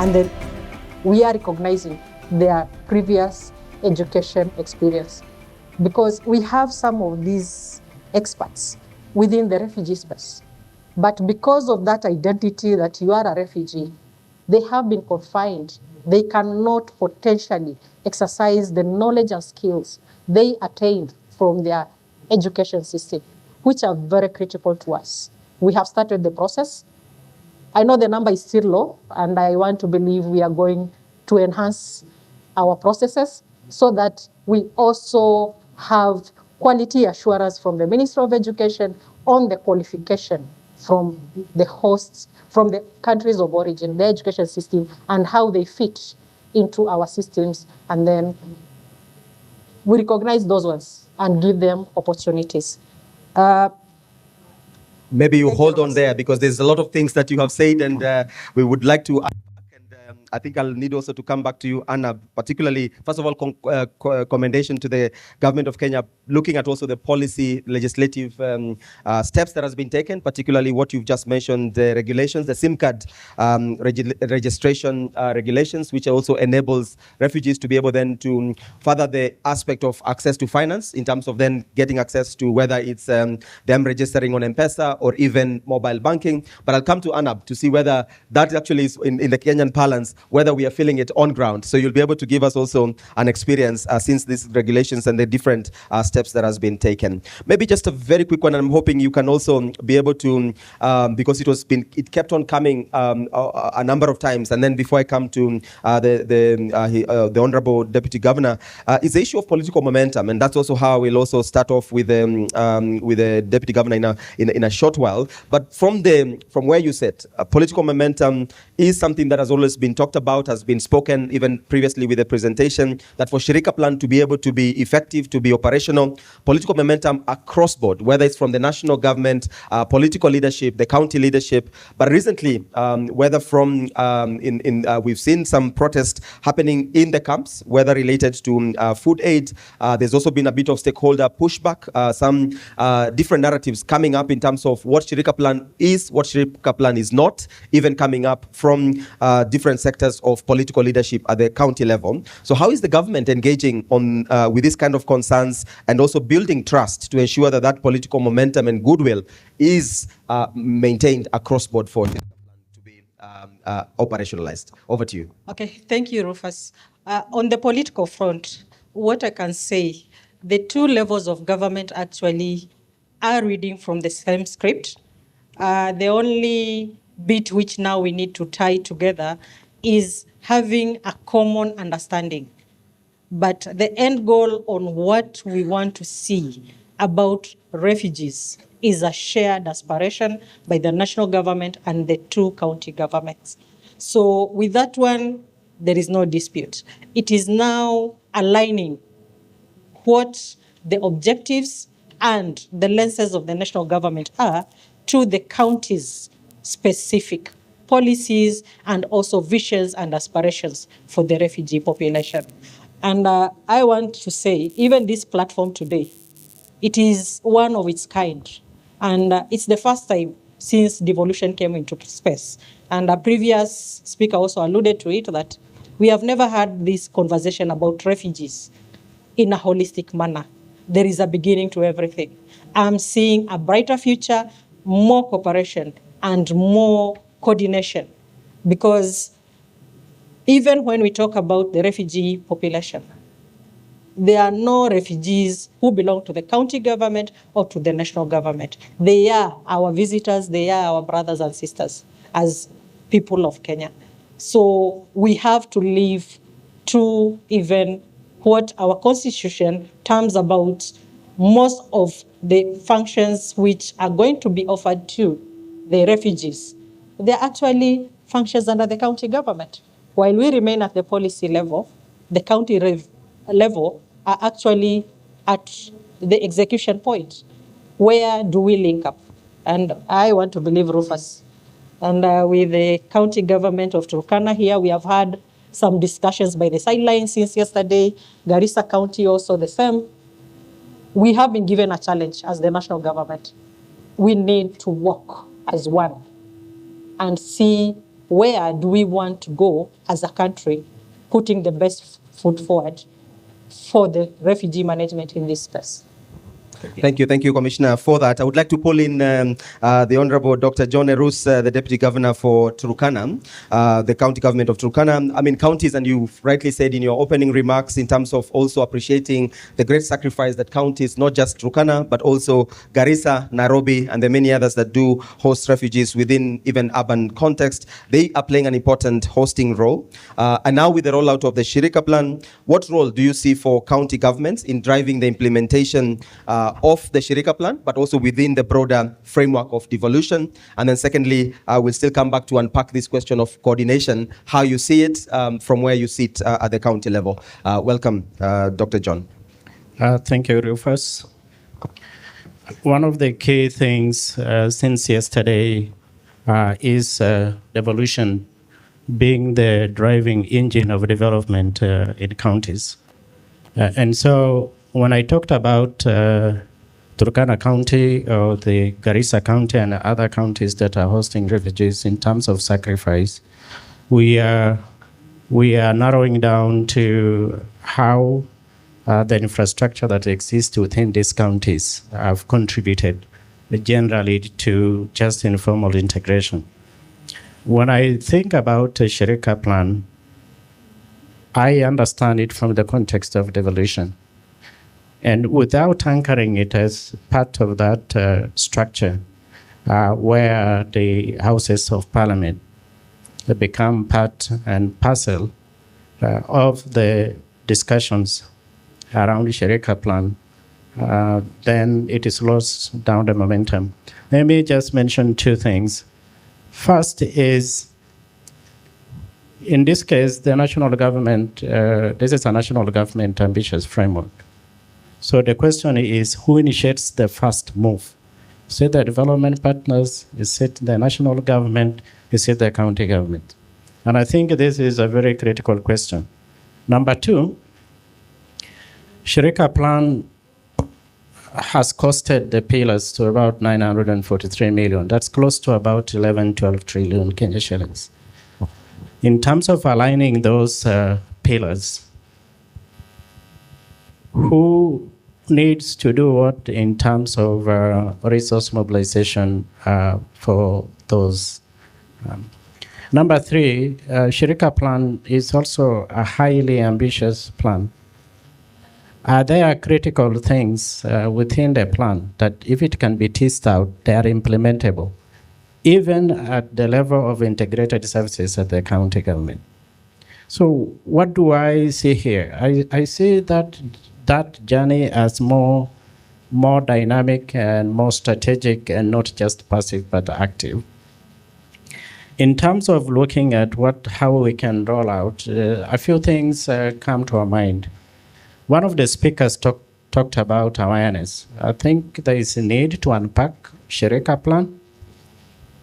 and then we are recognizing their previous education experience, because we have some of these experts within the refugee space. But because of that identity that you are a refugee, they have been confined. They cannot potentially exercise the knowledge and skills they attained from their education system, which are very critical to us. We have started the process. I know the number is still low, and I want to believe we are going to enhance our processes so that we also have quality assurance from the Ministry of Education on the qualification from the hosts, from the countries of origin, the education system, and how they fit into our systems. And then we recognize those ones and give them opportunities. Maybe you hold on there, because there's a lot of things that you have said, and we would like to I think I'll need also to come back to you, Anna, particularly, first of all, commendation to the government of Kenya, looking at also the policy, legislative steps that has been taken, particularly what you've just mentioned, the regulations, the SIM card registration regulations, which also enables refugees to be able then to further the aspect of access to finance in terms of then getting access to whether it's them registering on M-Pesa or even mobile banking. But I'll come to Anna to see whether that actually is in the Kenyan parlance, whether we are feeling it on ground. So you'll be able to give us also an experience since these regulations and the different steps that has been taken. Maybe just a very quick one. I'm hoping you can also be able to, because it kept on coming a number of times. And then before I come to the Honorable Deputy Governor, is the issue of political momentum, and that's also how we'll also start off with the Deputy Governor in a short while. But from where you sit, political momentum is something that has always been talked about, has been spoken even previously with the presentation, that for Shirika Plan to be able to be effective, to be operational, political momentum across board, whether it's from the national government, political leadership, the county leadership, but recently, whether from we've seen some protest happening in the camps, whether related to food aid. There's also been a bit of stakeholder pushback, some different narratives coming up in terms of what Shirika Plan is, what Shirika Plan is not, even coming up from different sectors of political leadership at the county level. So how is the government engaging on with this kind of concerns and also building trust to ensure that that political momentum and goodwill is maintained across board for it to be operationalized? Over to you. Okay, thank you, Rufus. On the political front, what I can say, the two levels of government actually are reading from the same script. The only bit which now we need to tie together is having a common understanding. But the end goal on what we want to see about refugees is a shared aspiration by the national government and the two county governments. So with that one, there is no dispute. It is now aligning what the objectives and the lenses of the national government are to the county's specific policies and also visions and aspirations for the refugee population. And I want to say, even this platform today, it is one of its kind. And it's the first time since devolution came into space. And a previous speaker also alluded to it, that we have never had this conversation about refugees in a holistic manner. There is a beginning to everything. I'm seeing a brighter future, more cooperation, and more coordination. Because even when we talk about the refugee population, there are no refugees who belong to the county government or to the national government. They are our visitors, they are our brothers and sisters as people of Kenya. So we have to live to even what our constitution terms about most of the functions which are going to be offered to the refugees. They're actually functions under the county government. While we remain at the policy level, the county level are actually at the execution point. Where do we link up? And I want to believe, Rufus, and with the county government of Turkana here, we have had some discussions by the sidelines since yesterday. Garissa County also the same. We have been given a challenge as the national government. We need to work as one and see where do we want to go as a country, putting the best foot forward for the refugee management in this space. Thank you, Commissioner, for that. I would like to pull in the Honorable Dr. John Erus, the Deputy Governor for Turkana, the county government of Turkana. I mean, counties, and you rightly said in your opening remarks, in terms of also appreciating the great sacrifice that counties, not just Turkana, but also Garissa, Nairobi, and the many others that do host refugees within even urban context, they are playing an important hosting role. And now with the rollout of the Shirika Plan, what role do you see for county governments in driving the implementation of the Shirika Plan, but also within the broader framework of devolution? And then secondly, we'll still come back to unpack this question of coordination, how you see it from where you sit at the county level. Welcome, Dr. John. Thank you, Rufus. One of the key things since yesterday is devolution being the driving engine of development in counties. And so when I talked about Turkana County or the Garissa County and other counties that are hosting refugees in terms of sacrifice, we are narrowing down to how the infrastructure that exists within these counties have contributed generally to just informal integration. When I think about a Shirika Plan, I understand it from the context of devolution. And without anchoring it as part of that structure, where the Houses of Parliament become part and parcel of the discussions around the Shirika Plan, then it is lost down the momentum. Let me just mention two things. First is, in this case, the national government, this is a national government ambitious framework. So the question is, who initiates the first move? Is it the development partners? Is it the national government? Is it the county government? And I think this is a very critical question. Number two, Shirika Plan has costed the pillars to about 943 million. That's close to about 11, 12 trillion Kenya shillings. In terms of aligning those pillars, who needs to do what in terms of resource mobilization for those? Number three, Shirika Plan is also a highly ambitious plan. There are critical things within the plan that if it can be teased out, they are implementable, even at the level of integrated services at the county government. So what do I see here? I see that journey as more dynamic and more strategic and not just passive but active. In terms of looking at how we can roll out, a few things come to our mind. One of the speakers talked about awareness. I think there is a need to unpack Shirika Plan,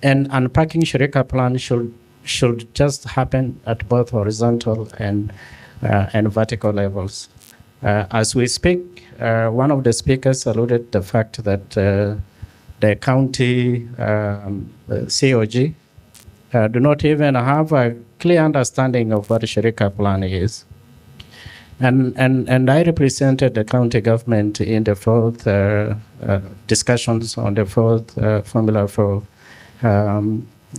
and unpacking Shirika Plan should just happen at both horizontal and vertical levels. As we speak, one of the speakers alluded to the fact that the county COG do not even have a clear understanding of what Shirika Plan is. And I represented the county government in the fourth discussions on the fourth formula for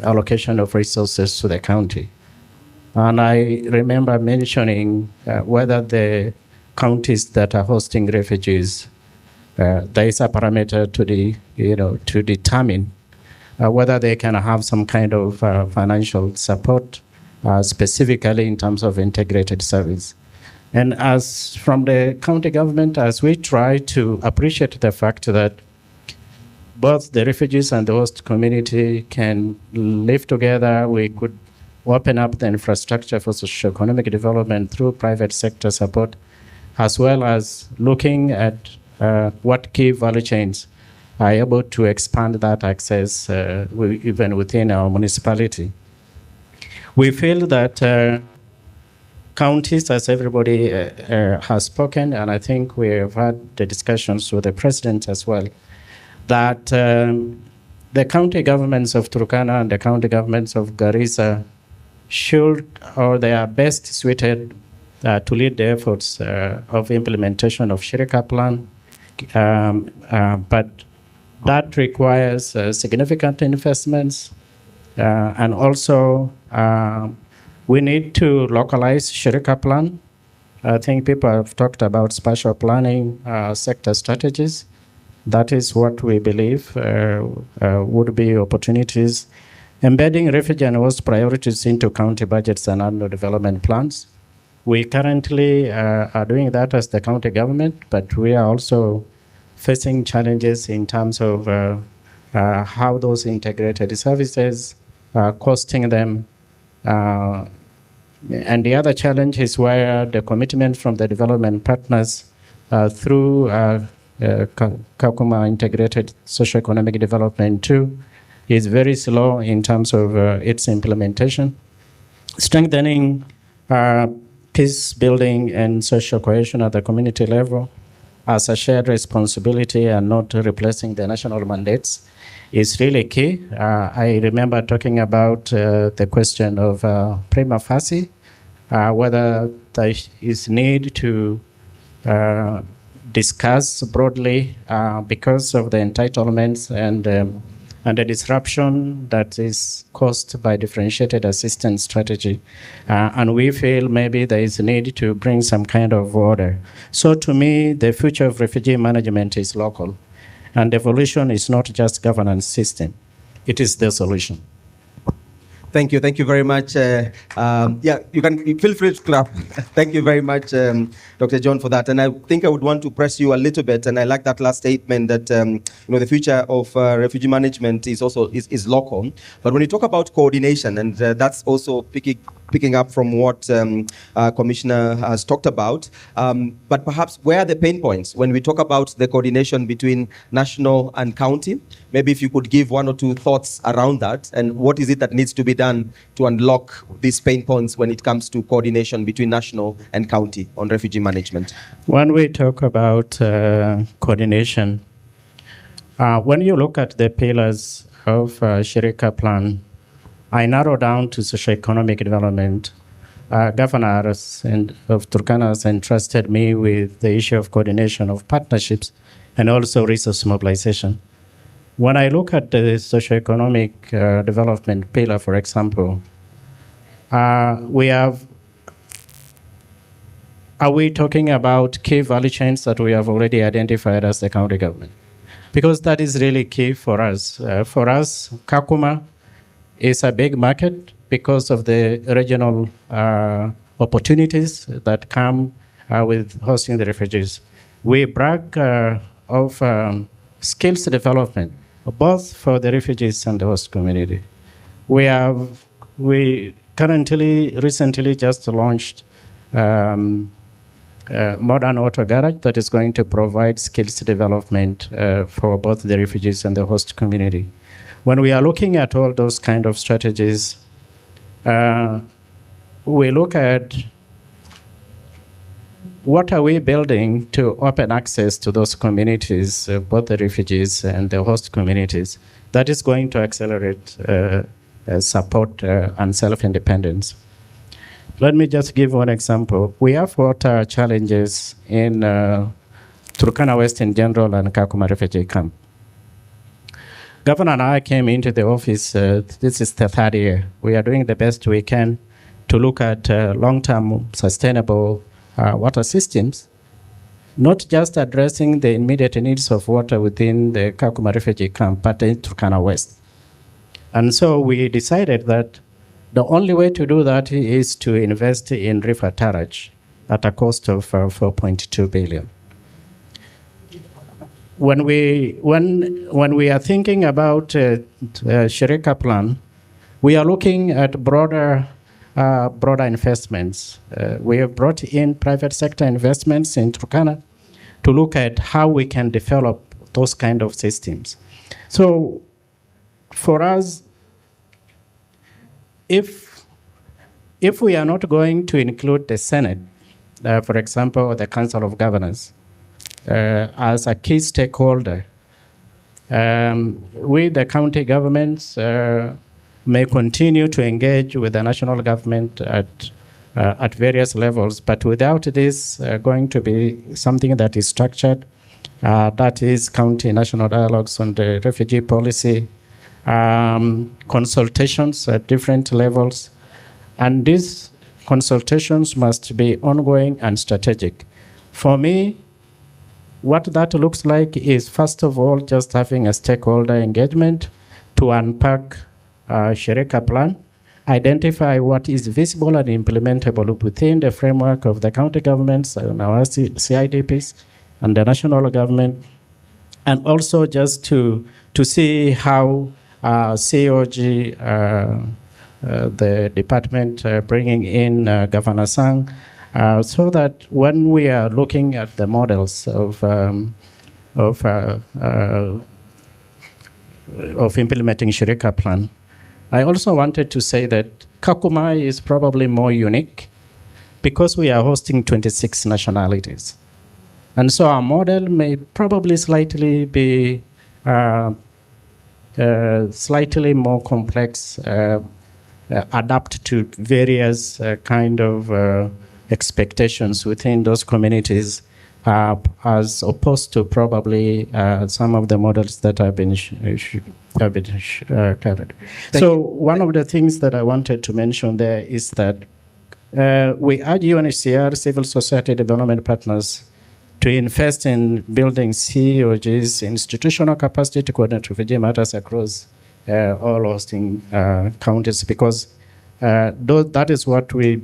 allocation of resources to the county. And I remember mentioning whether the counties that are hosting refugees, there is a parameter to determine whether they can have some kind of financial support, specifically in terms of integrated service. And as from the county government, as we try to appreciate the fact that both the refugees and the host community can live together, we could open up the infrastructure for socio-economic development through private sector support, as well as looking at what key value chains are able to expand that access even within our municipality. We feel that counties, as everybody has spoken, and I think we have had the discussions with the president as well, that the county governments of Turkana and the county governments of Garissa should or they are best suited to lead the efforts of implementation of Shirika plan. But that requires significant investments, and also we need to localize Shirika plan. I think people have talked about spatial planning, sector strategies. That is what we believe would be opportunities. Embedding refugee and host priorities into county budgets and annual development plans. We currently are doing that as the county government, but we are also facing challenges in terms of how those integrated services are costing them. And the other challenge is where the commitment from the development partners through Kakuma Integrated Socioeconomic Development 2 is very slow in terms of its implementation. Strengthening peace building and social cohesion at the community level as a shared responsibility and not replacing the national mandates is really key. I remember talking about the question of prima facie, whether there is need to discuss broadly because of the entitlements and the disruption that is caused by differentiated assistance strategy. And we feel maybe there is a need to bring some kind of order. So to me, the future of refugee management is local. And evolution is not just governance system. It is the solution. Thank you very much. You can feel free to clap. Thank you very much, Dr. John, for that. And I think I would want to press you a little bit. And I like that last statement that the future of refugee management is also is local. But when you talk about coordination, and that's also picking up from what Commissioner has talked about, but perhaps where are the pain points when we talk about the coordination between national and county? Maybe if you could give one or two thoughts around that, and what is it that needs to be done to unlock these pain points when it comes to coordination between national and county on refugee management? When we talk about coordination, when you look at the pillars of Shirika plan, I narrow down to socioeconomic development. Governors of Turkana has entrusted me with the issue of coordination of partnerships and also resource mobilization. When I look at the socioeconomic development pillar, for example, are we talking about key value chains that we have already identified as the county government? Because that is really key for us. For us, Kakuma is a big market because of the regional opportunities that come with hosting the refugees. We brag of skills development, both for the refugees and the host community. We recently just launched modern auto garage that is going to provide skills development for both the refugees and the host community. When we are looking at all those kind of strategies, we look at what are we building to open access to those communities, both the refugees and the host communities, that is going to accelerate support and self-independence. Let me just give one example. We have water challenges in Turkana West in general and Kakuma refugee camp. Governor and I came into the office, this is the third year. We are doing the best we can to look at long-term sustainable water systems, not just addressing the immediate needs of water within the Kakuma refugee camp, but in Turkana West. And so we decided that the only way to do that is to invest in River Taraj at a cost of 4.2 billion. When we are thinking about Shirika plan, we are looking at broader investments. We have brought in private sector investments in Turkana to look at how we can develop those kind of systems. So for us, if we are not going to include the Senate, for example, or the Council of Governors, as a key stakeholder, we, the county governments, may continue to engage with the national government at various levels, but without this going to be something that is structured, that is county national dialogues on the refugee policy, consultations at different levels, and these consultations must be ongoing and strategic. For me, what that looks like is, first of all, just having a stakeholder engagement to unpack Shirika plan, identify what is visible and implementable within the framework of the county governments and our CIDPs and the national government, and also just to see how COG, the department bringing in Governor Sang, so that when we are looking at the models of implementing Shirika plan, I also wanted to say that Kakuma is probably more unique because we are hosting 26 nationalities. And so our model may probably slightly be slightly more complex, adapt to various kind of expectations within those communities, as opposed to probably some of the models that have been covered. So one of the things that I wanted to mention there is that we urge UNHCR, civil society development partners, to invest in building COG's institutional capacity to coordinate refugee matters across all hosting counties, because that is what we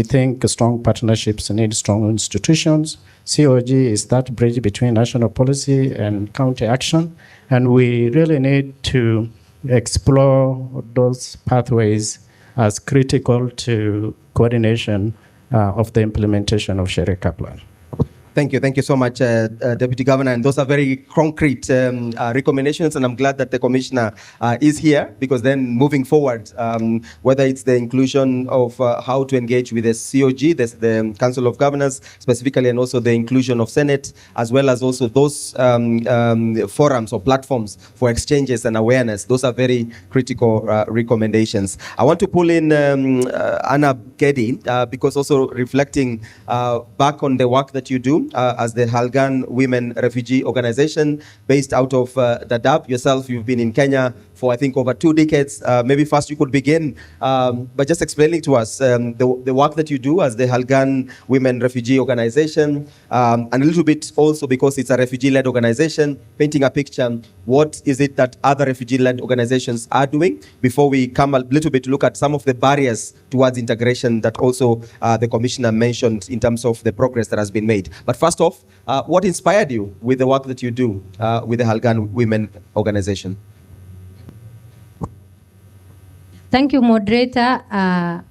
think strong partnerships need strong institutions. COG is that bridge between national policy and county action, and we really need to explore those pathways as critical to coordination of the implementation of Shirika plan. Thank you so much, Deputy Governor. And those are very concrete recommendations, and I'm glad that the Commissioner is here, because then moving forward, whether it's the inclusion of how to engage with the COG, the Council of Governors specifically, and also the inclusion of Senate, as well as also those forums or platforms for exchanges and awareness, those are very critical recommendations. I want to pull in Anna Gedi, because also reflecting back on the work that you do as the Halgan Women Refugee Organization based out of Dadaab. Yourself, you've been in Kenya for I think over 2 decades. Maybe first you could begin by just explaining to us the work that you do as the Halgan Women Refugee Organization, and a little bit also, because it's a refugee-led organization, painting a picture, what is it that other refugee-led organizations are doing, before we come a little bit to look at some of the barriers towards integration that also the Commissioner mentioned in terms of the progress that has been made. But first off, what inspired you with the work that you do with the Halgan Women Organization? Thank you, moderator.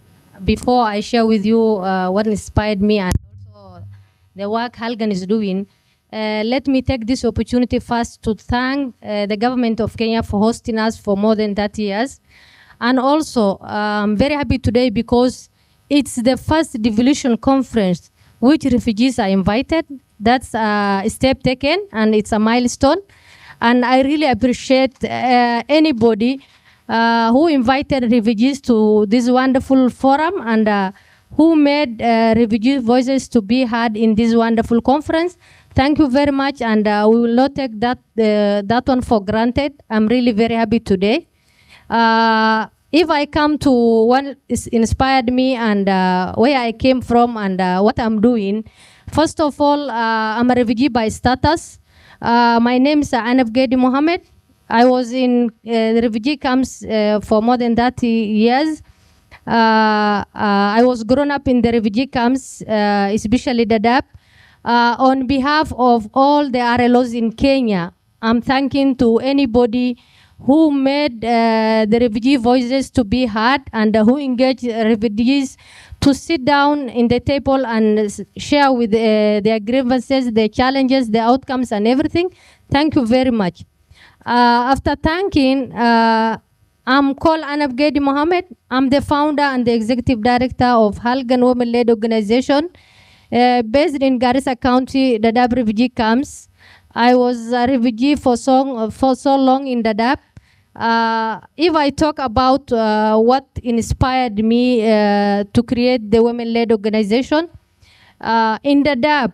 Before I share with you what inspired me and also the work Halgan is doing, let me take this opportunity first to thank the government of Kenya for hosting us for more than 30 years. And also, I'm very happy today because it's the first devolution conference which refugees are invited. That's a step taken, and it's a milestone. And I really appreciate anybody who invited refugees to this wonderful forum, and who made refugee voices to be heard in this wonderful conference. Thank you very much, and we will not take that one for granted. I'm really very happy today. If I come to what inspired me and where I came from and what I'm doing, first of all, I'm a refugee by status. My name is Anab Gedi Mohammed. I was in the refugee camps for more than 30 years. I was grown up in the refugee camps, especially Dadaab. On behalf of all the RLOs in Kenya, I'm thanking to anybody who made the refugee voices to be heard and who engaged refugees to sit down in the table and share with their grievances, their challenges, their outcomes and everything. Thank you very much. After thanking, I'm called Anab Gedi Mohammed. I'm the founder and the executive director of Halgan Women-led organization based in Garissa County, Dadaab refugee camps. I was a refugee for so long in Dadaab. If I talk about what inspired me to create the women-led organization, in the DAP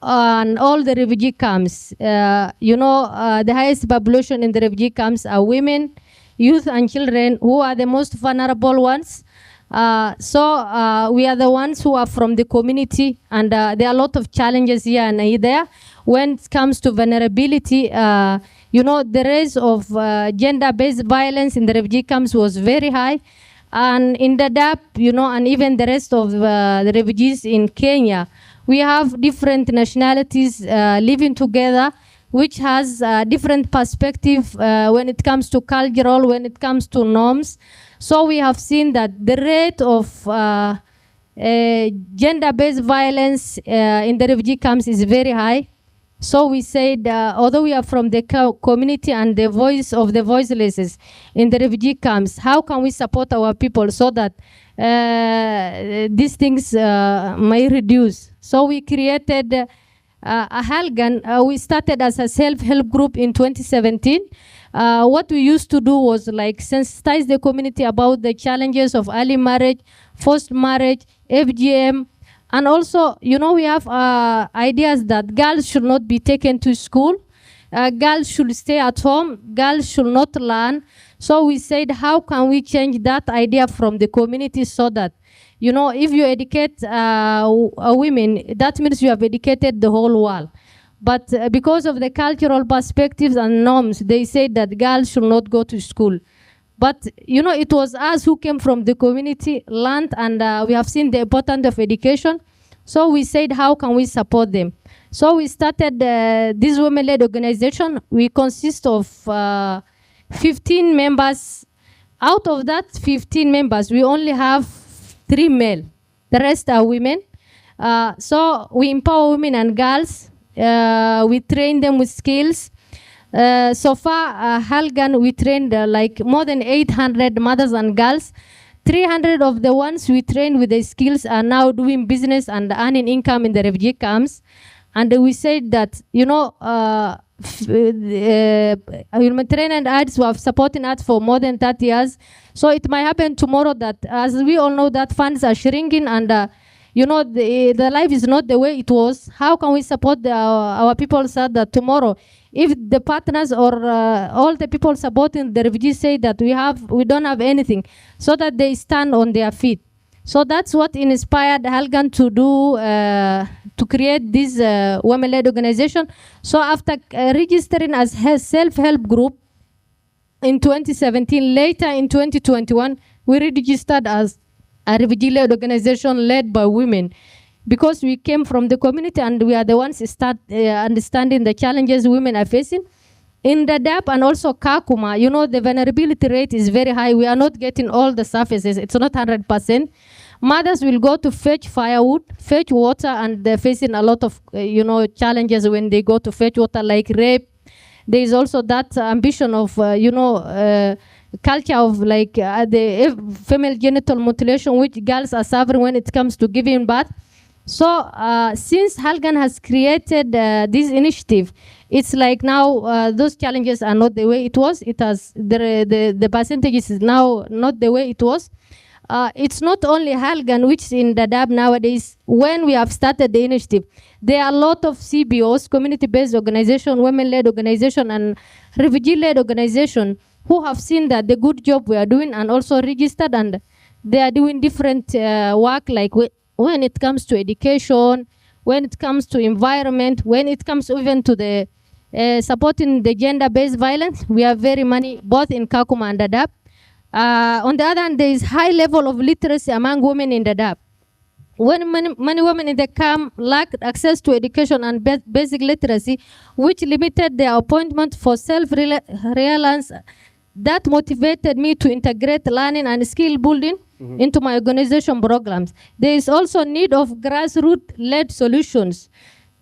and all the refugee camps, the highest population in the refugee camps are women, youth, and children, who are the most vulnerable ones. So we are the ones who are from the community, and there are a lot of challenges here and there. When it comes to vulnerability, the rise of gender-based violence in the refugee camps was very high. And in the DAP, and even the rest of the refugees in Kenya, we have different nationalities living together, which has different perspective when it comes to cultural, when it comes to norms. So we have seen that the rate of gender-based violence in the refugee camps is very high. So we said, although we are from the community and the voice of the voiceless in the refugee camps, how can we support our people so that these things may reduce? So we created a Halgan. We started as a self-help group in 2017. What we used to do was like sensitize the community about the challenges of early marriage, forced marriage, FGM, and also, we have ideas that girls should not be taken to school, girls should stay at home, girls should not learn. So we said, how can we change that idea from the community so that, if you educate women, that means you have educated the whole world. But because of the cultural perspectives and norms, they said that girls should not go to school. But, it was us who came from the community, learned, and we have seen the importance of education. So we said, how can we support them? So we started this women-led organization. We consist of 15 members. Out of that 15 members, we only have 3 male. The rest are women. So we empower women and girls. We train them with skills. So far, Halgan, we trained like more than 800 mothers and girls. 300 of the ones we trained with the skills are now doing business and earning income in the refugee camps. And we said that, humanitarian aids were supporting us for more than 30 years. So it might happen tomorrow that, as we all know, that funds are shrinking and the life is not the way it was. How can we support our people so that tomorrow, if the partners or all the people supporting the refugees say that we don't have anything, so that they stand on their feet. So that's what inspired Halgan to do, to create this women-led organization. So after registering as a self-help group in 2017, later in 2021, we registered as a refugee-led organization led by women, because we came from the community and we are the ones who start understanding the challenges women are facing. In the DAP and also Kakuma, the vulnerability rate is very high. We are not getting all the services. It's not 100%. Mothers will go to fetch firewood, fetch water, and they're facing a lot of, challenges when they go to fetch water, like rape. There is also that ambition of, culture of like the female genital mutilation, which girls are suffering when it comes to giving birth. So since Halgan has created this initiative, it's like now those challenges are not the way it was. It has the percentages is now not the way it was. It's not only Halgan, which is in the DAB nowadays. When we have started the initiative, there are a lot of CBOs, community-based organization, women-led organization, and refugee-led organization who have seen that the good job we are doing and also registered, and they are doing different work, like when it comes to education, when it comes to environment, when it comes even to the supporting the gender-based violence. We have very many, both in Kakuma and Dadaab. On the other hand, there is high level of literacy among women in Dadaab. When many women in the camp lacked access to education and basic literacy, which limited their appointment for self-reliance, that motivated me to integrate learning and skill building into my organization programs. There is also need of grassroots-led solutions.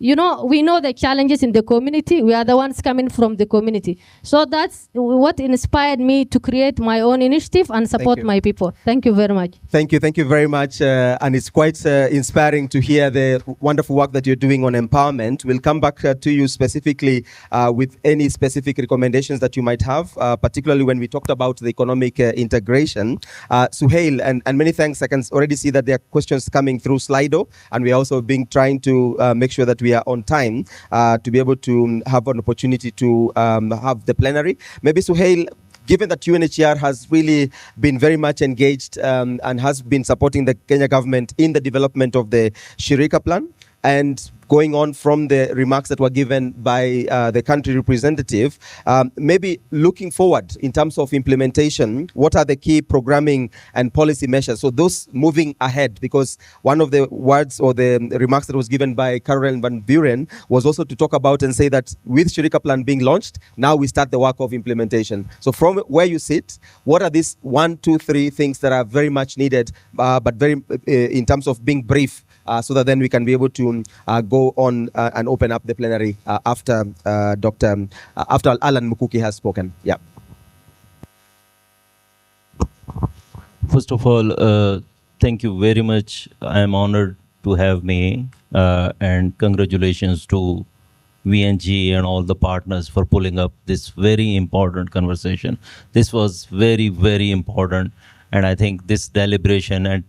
you know, we know the challenges in the community. We are the ones coming from the community. So that's what inspired me to create my own initiative and support my people. Thank you very much. Thank you very much. And it's quite inspiring to hear the wonderful work that you're doing on empowerment. We'll come back to you specifically with any specific recommendations that you might have, particularly when we talked about the economic integration. Suhail, and many thanks. I can already see that there are questions coming through Slido, and we are also trying to make sure that we are on time to be able to have an opportunity to have the plenary. Maybe Suhail, given that UNHCR has really been very much engaged and has been supporting the Kenya government in the development of the Shirika plan, and going on from the remarks that were given by the country representative, maybe looking forward in terms of implementation, what are the key programming and policy measures? So those moving ahead, because one of the words or the remarks that was given by Caroline Van Buren was also to talk about and say that with Shirika plan being launched, now we start the work of implementation. So from where you sit, what are these 1, 2, 3 things that are very much needed, but very in terms of being brief, so that then we can be able to go on and open up the plenary after after Alan Mukuki has spoken. Yeah. First of all, thank you very much. I am honored to have me, and congratulations to VNG and all the partners for pulling up this very important conversation. This was very, very important, and I think this deliberation and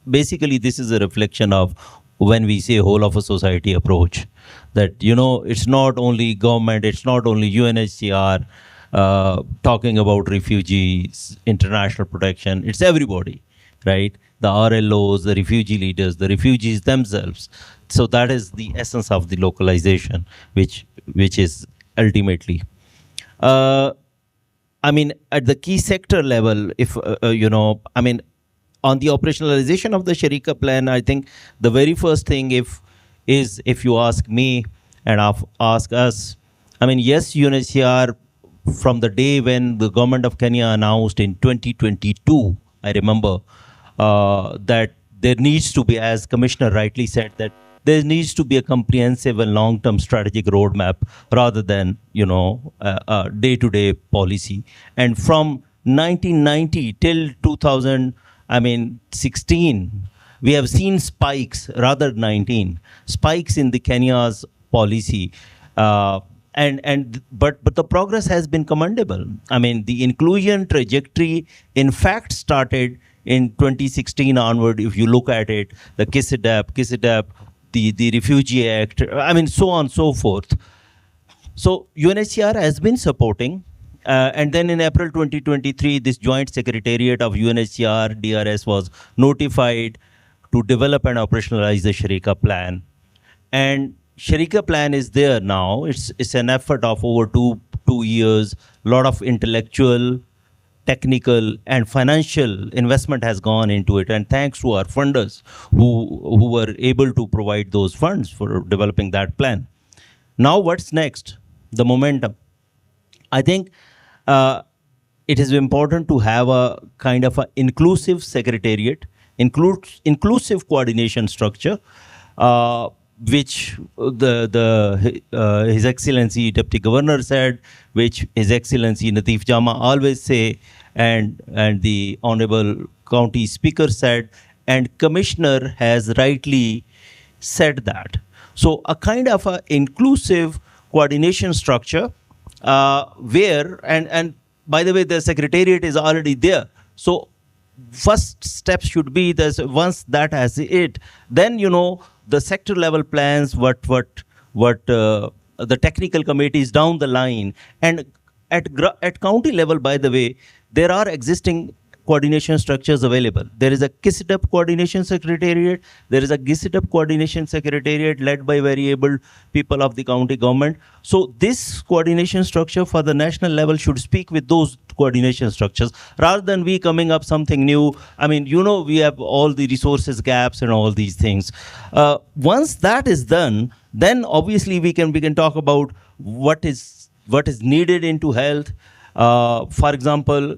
basically this is a reflection of when we say whole of a society approach, that, you know, it's not only government, it's not only UNHCR talking about refugees, international protection, it's everybody, right? The RLOs, the refugee leaders, the refugees themselves. So that is the essence of the localization, which is ultimately. I mean, at the key sector level, if, you know, I mean, on the operationalization of the Shirika plan, I think the very first thing if you ask me and ask us, I mean, yes, UNHCR, from the day when the government of Kenya announced in 2022, I remember that there needs to be, as Commissioner rightly said, that there needs to be a comprehensive and long-term strategic roadmap rather than, you know, a day-to-day policy. And from 1990 till 2016, we have seen spikes, rather 19 spikes in the Kenya's policy, but the progress has been commendable. I mean, the inclusion trajectory, in fact, started in 2016 onward. If you look at it, the KISIDAP, the Refugee Act, I mean, so on and so forth. So UNHCR has been supporting. And then in April 2023, this joint secretariat of UNHCR, DRS was notified to develop and operationalize the Shirika plan. And Shirika plan is there now. It's an effort of over two years. A lot of intellectual, technical, and financial investment has gone into it. And thanks to our funders who were able to provide those funds for developing that plan. Now what's next? The momentum. I think it is important to have a kind of an inclusive secretariat, inclusive coordination structure, which His Excellency Deputy Governor said, which His Excellency Natif Jama always say, and the Honorable County Speaker said, and Commissioner has rightly said that. So a kind of a inclusive coordination structure where, and by the way, the Secretariat is already there. So first step should be this, once that has it, then, you know, the sector level plans, what the technical committees down the line, and at county level, by the way, there are existing coordination structures available. There is a KISIDAP coordination secretariat. There is a GISIDAP coordination secretariat led by very able people of the county government. So this coordination structure for the national level should speak with those coordination structures rather than we coming up something new. I mean, you know, we have all the resources gaps and all these things. Once that is done, then obviously we can talk about what is needed into health. For example,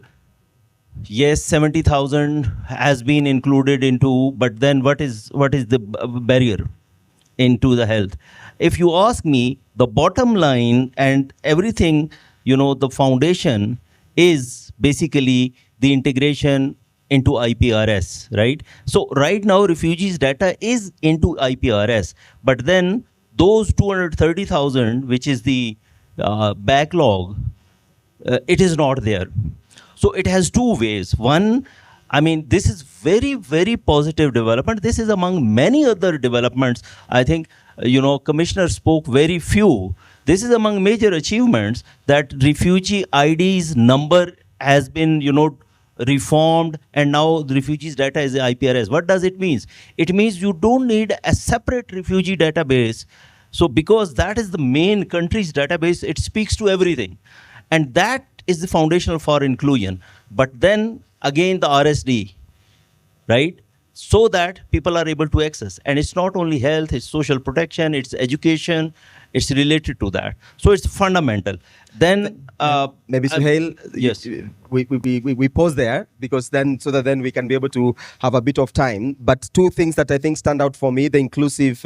yes, 70,000 has been included into, but then what is the barrier? into the health. If you ask me, the bottom line and everything, the foundation is basically the integration into IPRS, right? So right now, refugees data is into IPRS, but then those 230,000, which is the backlog, it is not there. So it has two ways. One, I mean, this is very, very positive development. This is among many other developments. I think, Commissioner spoke very few. This is among major achievements that refugee IDs number has been, reformed, and now the refugees data is the IPRS. What does it mean? It means you don't need a separate refugee database. So because that is the main country's database, it speaks to everything. And that is the foundational for inclusion. But then again, the RSD, right? So that people are able to access. And it's not only health, it's social protection, it's education, it's related to that. So it's fundamental. Then maybe Suhail, yes, we pause there because then so that then we can be able to have a bit of time. But two things that I think stand out for me: the inclusive,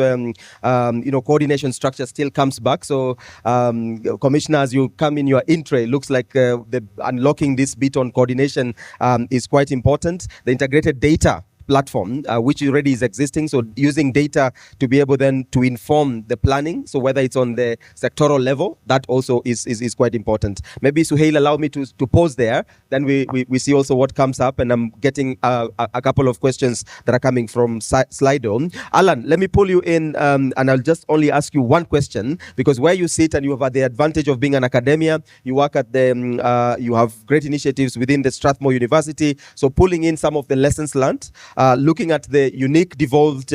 coordination structure still comes back. So, Commissioner, as you come in your intro, it looks like the unlocking this bit on coordination is quite important. The integrated data platform, which already is existing. So using data to be able then to inform the planning. So whether it's on the sectoral level, that also is quite important. Maybe Suhail, allow me to pause there. Then we see also what comes up. And I'm getting a couple of questions that are coming from Slido. Alan, let me pull you in and I'll just only ask you one question, because where you sit and you have the advantage of being an academia, you work at the, you have great initiatives within the Strathmore University. So pulling in some of the lessons learned, looking at the unique devolved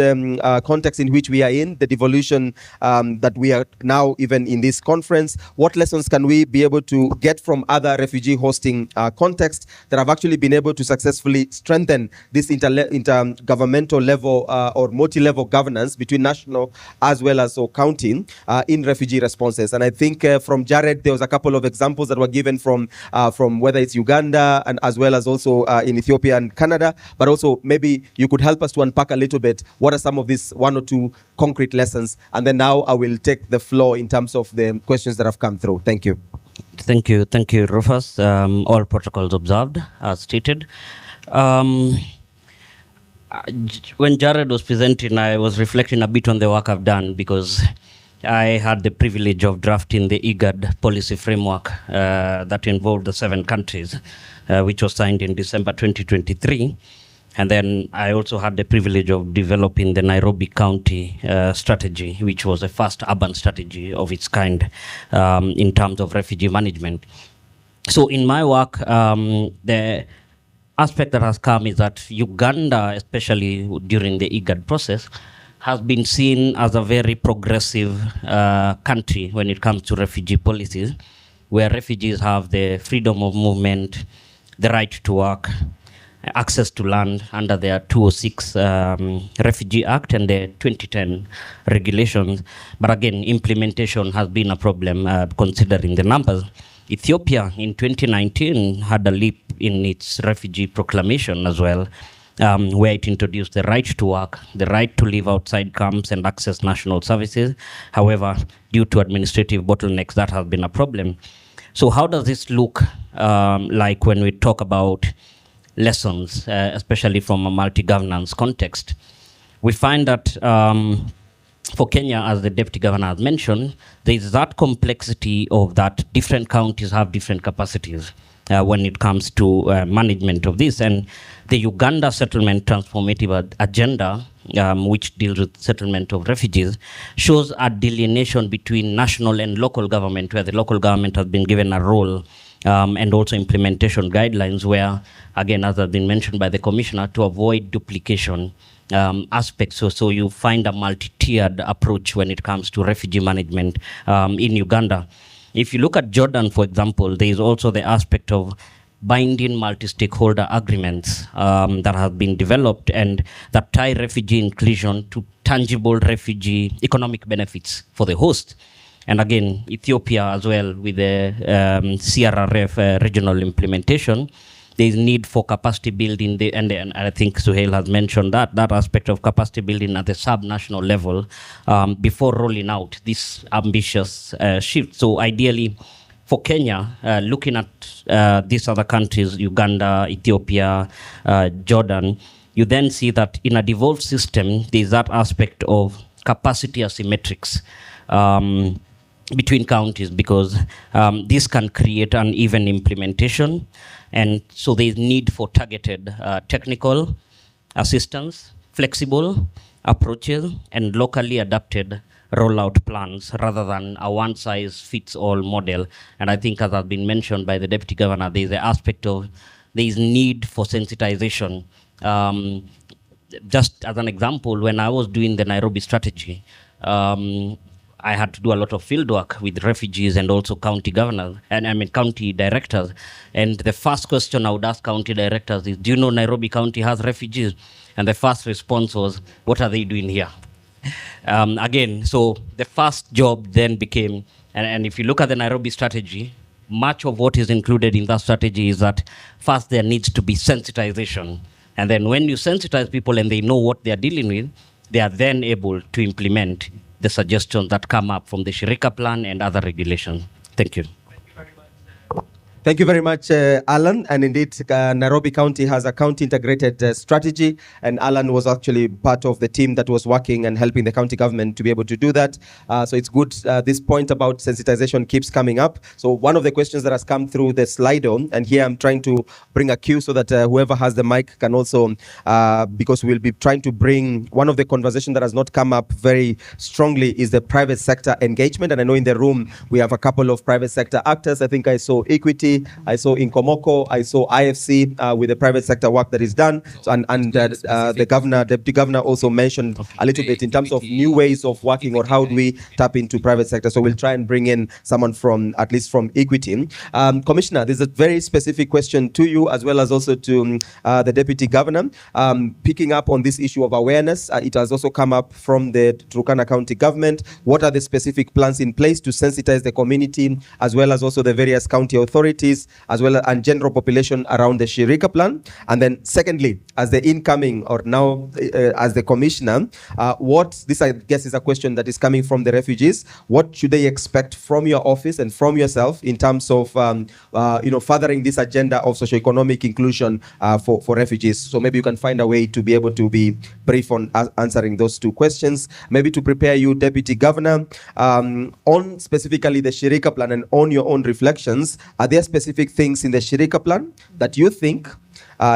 context in which we are in, the devolution that we are now even in this conference, what lessons can we be able to get from other refugee hosting contexts that have actually been able to successfully strengthen this intergovernmental level or multi-level governance between national as well as county in refugee responses. And I think from Jared, there was a couple of examples that were given from whether it's Uganda and as well as also in Ethiopia and Canada, but also maybe you could help us to unpack a little bit what are some of these one or two concrete lessons, and then now I will take the floor in terms of the questions that have come through. Thank you. Thank you, Rufus. All protocols observed as stated. When Jared was presenting, I was reflecting a bit on the work I've done, because I had the privilege of drafting the IGAD policy framework that involved the 7 countries, which was signed in December 2023. And then I also had the privilege of developing the Nairobi County strategy, which was the first urban strategy of its kind in terms of refugee management. So in my work, the aspect that has come is that Uganda, especially during the IGAD process, has been seen as a very progressive country when it comes to refugee policies, where refugees have the freedom of movement, the right to work, access to land under their 2006 Refugee Act and the 2010 regulations. But again, implementation has been a problem considering the numbers. Ethiopia in 2019 had a leap in its refugee proclamation as well, where it introduced the right to work, the right to live outside camps and access national services. However, due to administrative bottlenecks, that has been a problem. So how does this look like when we talk about lessons, especially from a multi-governance context? We find that for Kenya, as the Deputy Governor has mentioned, there is that complexity of that different counties have different capacities when it comes to management of this. And the Uganda Settlement Transformative Agenda, which deals with settlement of refugees, shows a delineation between national and local government, where the local government has been given a role and also implementation guidelines where, again, as has been mentioned by the Commissioner, to avoid duplication aspects. So you find a multi-tiered approach when it comes to refugee management in Uganda. If you look at Jordan, for example, there is also the aspect of binding multi-stakeholder agreements that have been developed and that tie refugee inclusion to tangible refugee economic benefits for the host. And again, Ethiopia as well with the CRRF regional implementation, there's need for capacity building, and I think Suhail has mentioned that aspect of capacity building at the sub-national level before rolling out this ambitious shift. So ideally, for Kenya, looking at these other countries, Uganda, Ethiopia, Jordan, you then see that in a devolved system, there's that aspect of capacity asymmetrics between counties, because this can create uneven implementation. And so there's need for targeted technical assistance, flexible approaches, and locally adapted rollout plans rather than a one-size-fits-all model. And I think, as has been mentioned by the Deputy Governor, there's the aspect of there's need for sensitization. Just as an example, when I was doing the Nairobi strategy, I had to do a lot of field work with refugees and also county governors, and I mean county directors. And the first question I would ask county directors is, do you know Nairobi County has refugees? And the first response was, what are they doing here? Again, so the first job then became, and if you look at the Nairobi strategy, much of what is included in that strategy is that first there needs to be sensitization. And then when you sensitize people and they know what they are dealing with, they are then able to implement the suggestions that come up from the Shirika plan and other regulations. Thank you. Thank you very much, Alan. And indeed, Nairobi County has a county integrated strategy, and Alan was actually part of the team that was working and helping the county government to be able to do that. So it's good. This point about sensitization keeps coming up. So one of the questions that has come through the Slido, and here I'm trying to bring a cue so that whoever has the mic can also, because we'll be trying to bring one of the conversation that has not come up very strongly is the private sector engagement. And I know in the room we have a couple of private sector actors. I think I saw Equity, I saw Inkomoko, I saw IFC with the private sector work that is done. So, and the governor, deputy governor also mentioned a little bit in terms of new ways of working or how do we tap into private sector. So we'll try and bring in someone from, at least from Equity. Commissioner, there's a very specific question to you as well as also to the deputy governor. Picking up on this issue of awareness, it has also come up from the Turkana County government. What are the specific plans in place to sensitize the community as well as also the various county authorities as well as and general population around the Shirika plan? And then secondly, as the incoming or now as the commissioner, this I guess is a question that is coming from the refugees. What should they expect from your office and from yourself in terms of furthering this agenda of socioeconomic inclusion for refugees? So maybe you can find a way to be able to be brief on answering those two questions. Maybe to prepare you, Deputy Governor, on specifically the Shirika plan and on your own reflections, are there specific things in the Shirika plan that you think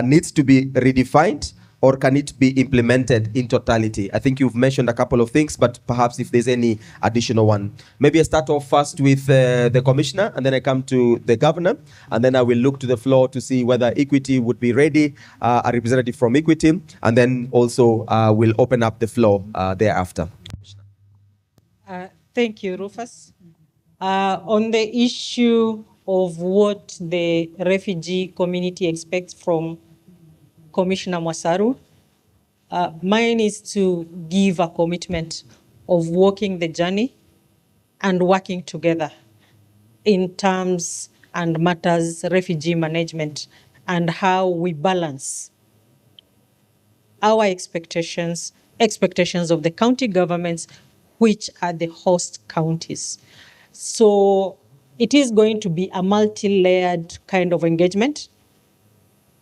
needs to be redefined or can it be implemented in totality? I think you've mentioned a couple of things, but perhaps if there's any additional one. Maybe I start off first with the commissioner, and then I come to the governor, and then I will look to the floor to see whether Equity would be ready, a representative from Equity, and then also we'll open up the floor thereafter. Thank you, Rufus. On the issue of what the refugee community expects from Commissioner Mwasaru, mine is to give a commitment of walking the journey and working together in terms and matters refugee management and how we balance our expectations of the county governments, which are the host counties. So it is going to be a multi-layered kind of engagement,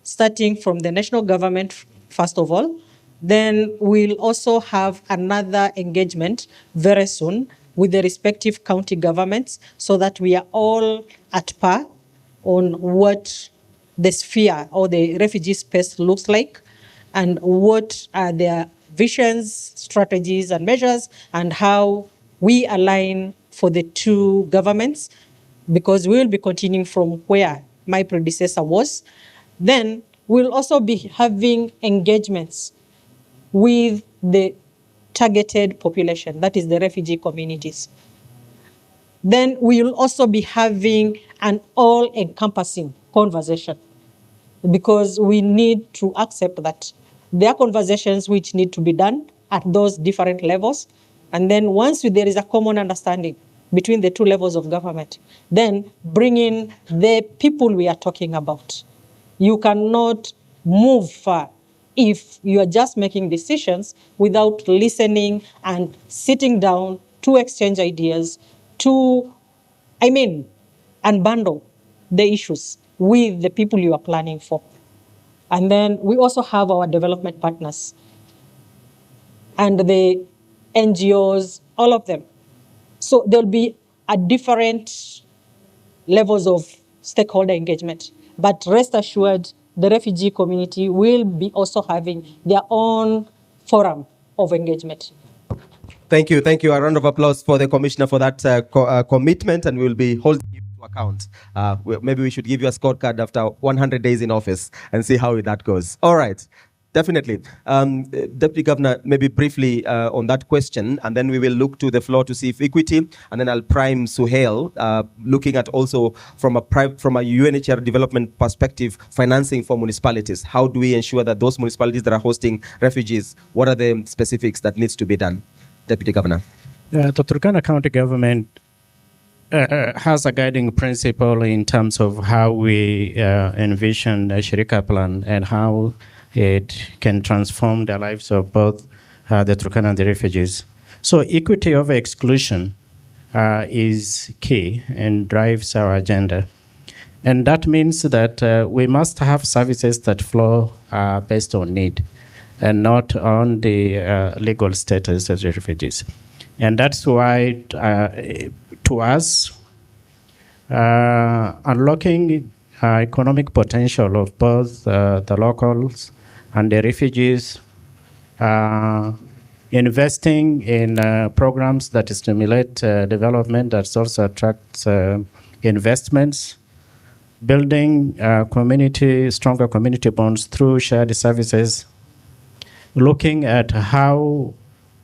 starting from the national government, first of all. Then we'll also have another engagement very soon with the respective county governments so that we are all at par on what the sphere or the refugee space looks like and what are their visions, strategies, and measures, and how we align for the two governments, because we will be continuing from where my predecessor was. Then we'll also be having engagements with the targeted population, that is the refugee communities. Then we'll also be having an all-encompassing conversation, because we need to accept that there are conversations which need to be done at those different levels. And then once there is a common understanding between the two levels of government, then bring in the people we are talking about You cannot move far if you are just making decisions without listening and sitting down to exchange ideas, to, unbundle the issues with the people you are planning for. And then we also have our development partners and the NGOs, all of them. So there'll be at different levels of stakeholder engagement. But rest assured, the refugee community will be also having their own forum of engagement. Thank you. Thank you. A round of applause for the Commissioner for that commitment, and we will be holding you to account. Maybe we should give you a scorecard after 100 days in office and see how that goes. All right. Definitely. Deputy Governor, maybe briefly on that question, and then we will look to the floor to see if equity, and then I'll prime Suhail, looking at also from a UNHCR development perspective, financing for municipalities. How do we ensure that those municipalities that are hosting refugees, what are the specifics that needs to be done? Deputy Governor. The Turkana County government has a guiding principle in terms of how we envision a Shirika plan and how it can transform the lives of both the Turkana and the refugees. So equity over exclusion is key and drives our agenda. And that means that we must have services that flow based on need and not on the legal status of the refugees. And that's why, to us, unlocking economic potential of both the locals and the refugees, investing in programs that stimulate development, that also attracts investments, building stronger community bonds through shared services, looking at how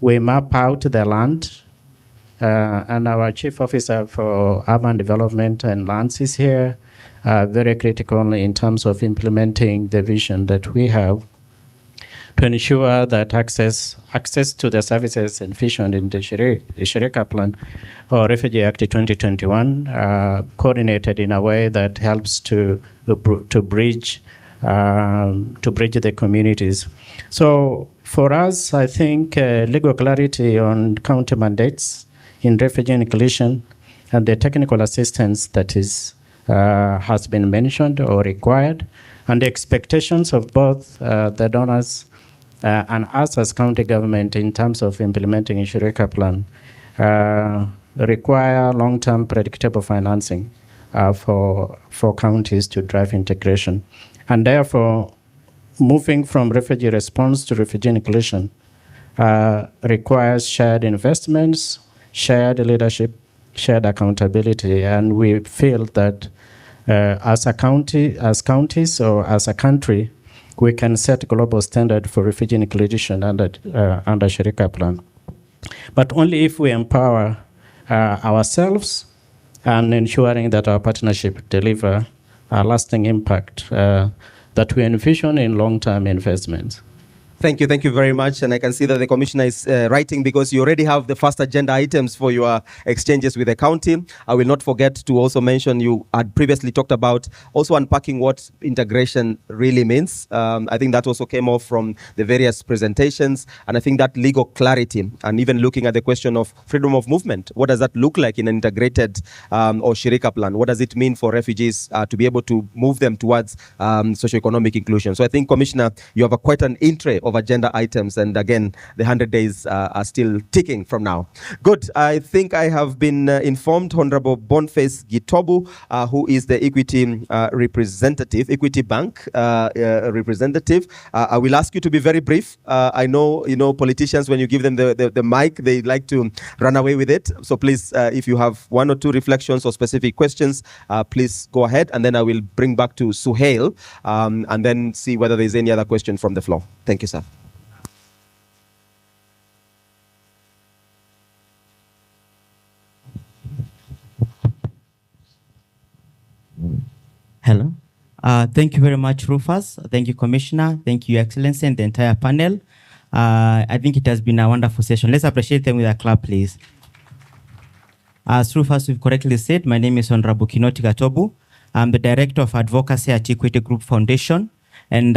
we map out the land, and our Chief Officer for Urban Development and Lands is here, very critical in terms of implementing the vision that we have to ensure that access to the services envisioned in the Shirika Plan or Refugee Act 2021 coordinated in a way that helps to bridge the communities. So for us, I think legal clarity on county mandates in refugee inclusion and the technical assistance that has been mentioned or required, and the expectations of both the donors and us as county government in terms of implementing a Shirika plan require long-term predictable financing for counties to drive integration. And therefore, moving from refugee response to refugee inclusion requires shared investments, shared leadership, shared accountability. And we feel that as counties or as a country, we can set global standard for refugee inclusion under Shirika plan. But only if we empower ourselves and ensuring that our partnership deliver a lasting impact that we envision in long-term investments. Thank you very much. And I can see that the Commissioner is writing because you already have the first agenda items for your exchanges with the county. I will not forget to also mention you had previously talked about also unpacking what integration really means. I think that also came off from the various presentations. And I think that legal clarity and even looking at the question of freedom of movement, what does that look like in an integrated or Shirika plan? What does it mean for refugees to be able to move them towards socioeconomic inclusion? So I think, Commissioner, you have quite an entry of agenda items, and again the 100 days are still ticking from now. Good. I think I have been informed Honorable Boniface Gitobu, who is the Equity representative, Equity Bank representative. I will ask you to be very brief. I know politicians, when you give them the mic, they like to run away with it. So please, if you have one or two reflections or specific questions, please go ahead, and then I will bring back to Suhail and then see whether there's any other question from the floor. Thank you, sir. Hello. Thank you very much, Rufus. Thank you, Commissioner. Thank you, Your Excellency, and the entire panel. I think it has been a wonderful session. Let's appreciate them with a clap, please. As Rufus, you've correctly said, my name is Honorable Kinoti Gatobu. I'm the Director of Advocacy at Equity Group Foundation, and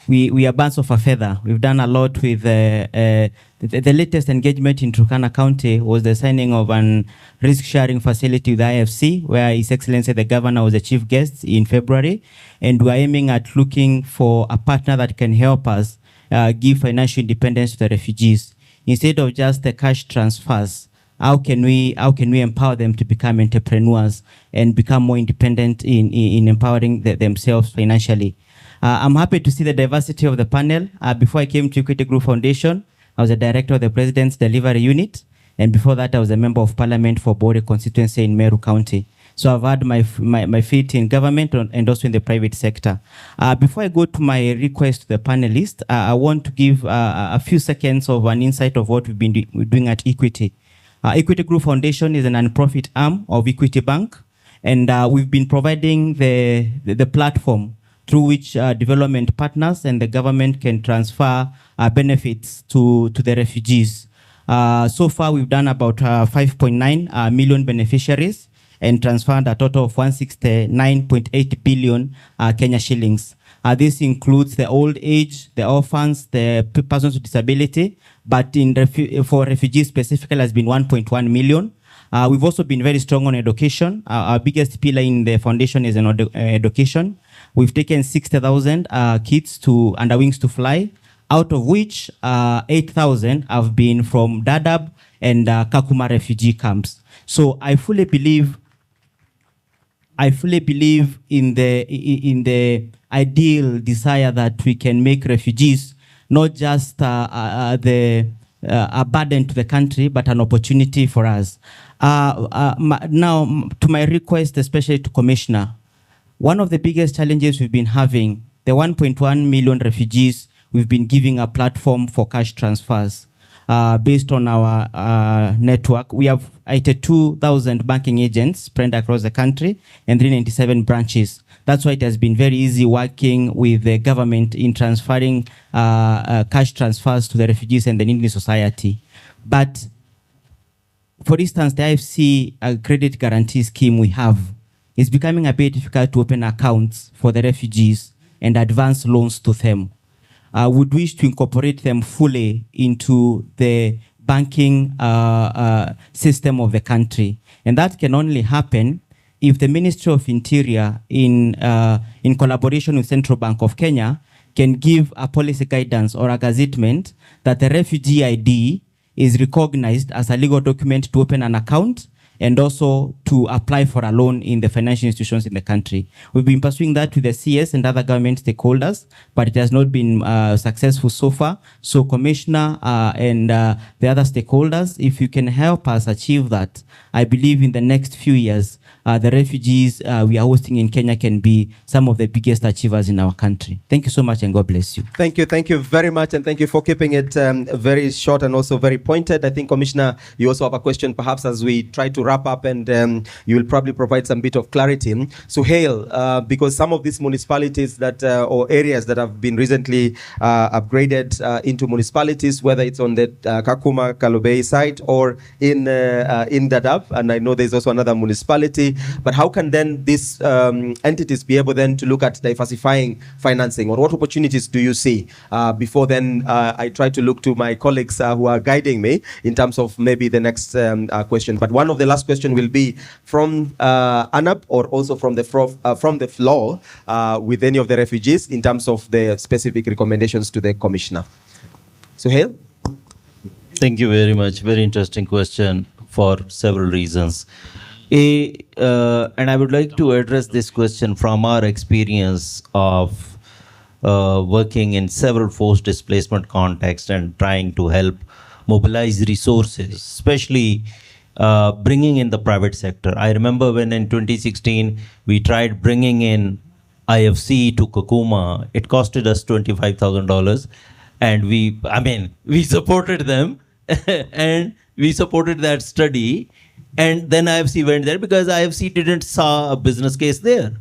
we are birds of a feather. We've done a lot with the latest engagement in Turkana County was the signing of an risk-sharing facility with IFC, where His Excellency the Governor was the chief guest in February, and we're aiming at looking for a partner that can help us give financial independence to the refugees. Instead of just the cash transfers, how can we empower them to become entrepreneurs and become more independent in empowering themselves financially? I'm happy to see the diversity of the panel. Before I came to Equity Group Foundation, I was a director of the President's Delivery Unit, and before that I was a member of Parliament for Bode constituency in Meru County. So I've had my feet in government and also in the private sector. Before I go to my request to the panelists, I want to give a few seconds of an insight of what we've been doing at Equity. Equity Group Foundation is a non-profit arm of Equity Bank, and we've been providing the platform through which development partners and the government can transfer benefits to the refugees. So far, we've done about 5.9 million beneficiaries and transferred a total of 169.8 billion Kenya shillings. This includes the old age, the orphans, the persons with disability, but for refugees specifically has been 1.1 million. We've also been very strong on education. Our biggest pillar in the foundation is education. We've taken 60,000 kids under Wings to Fly, out of which 8,000 have been from Dadaab and Kakuma refugee camps. So I fully believe in the ideal desire that we can make refugees not just a burden to the country, but an opportunity for us. Now, to my request, especially to Commissioner, one of the biggest challenges we've been having, the 1.1 million refugees, we've been giving a platform for cash transfers. Based on our network, we have 82,000 banking agents spread across the country and 397 branches. That's why it has been very easy working with the government in transferring cash transfers to the refugees and the needy society. But for instance, the IFC credit guarantee scheme we have is becoming a bit difficult to open accounts for the refugees and advance loans to them. Would wish to incorporate them fully into the banking system of the country. And that can only happen if the Ministry of Interior, in collaboration with Central Bank of Kenya, can give a policy guidance or a gazettement that the refugee ID is recognized as a legal document to open an account and also to apply for a loan in the financial institutions in the country. We've been pursuing that with the CS and other government stakeholders, but it has not been successful so far. So Commissioner and the other stakeholders, if you can help us achieve that, I believe in the next few years, the refugees we are hosting in Kenya can be some of the biggest achievers in our country. Thank you so much and God bless you. Thank you very much, and thank you for keeping it very short and also very pointed. I think, Commissioner, you also have a question perhaps as we try to wrap up, and you will probably provide some bit of clarity. So Hale, because some of these municipalities that or areas that have been recently upgraded into municipalities, whether it's on the Kakuma, Kalobei side or in Dadaab, and I know there's also another municipality, but how can then these entities be able then to look at diversifying financing, or what opportunities do you see before then I try to look to my colleagues who are guiding me in terms of maybe the next question. But one of the last question will be from ANAP or also from the floor with any of the refugees in terms of the specific recommendations to the Commissioner. So Hale? Thank you very much. Very interesting question for several reasons. And I would like to address this question from our experience of working in several forced displacement contexts and trying to help mobilize resources, especially bringing in the private sector. I remember when in 2016 we tried bringing in IFC to Kakuma. It costed us $25,000, and we supported them and we supported that study. And then IFC went there because IFC didn't saw a business case there.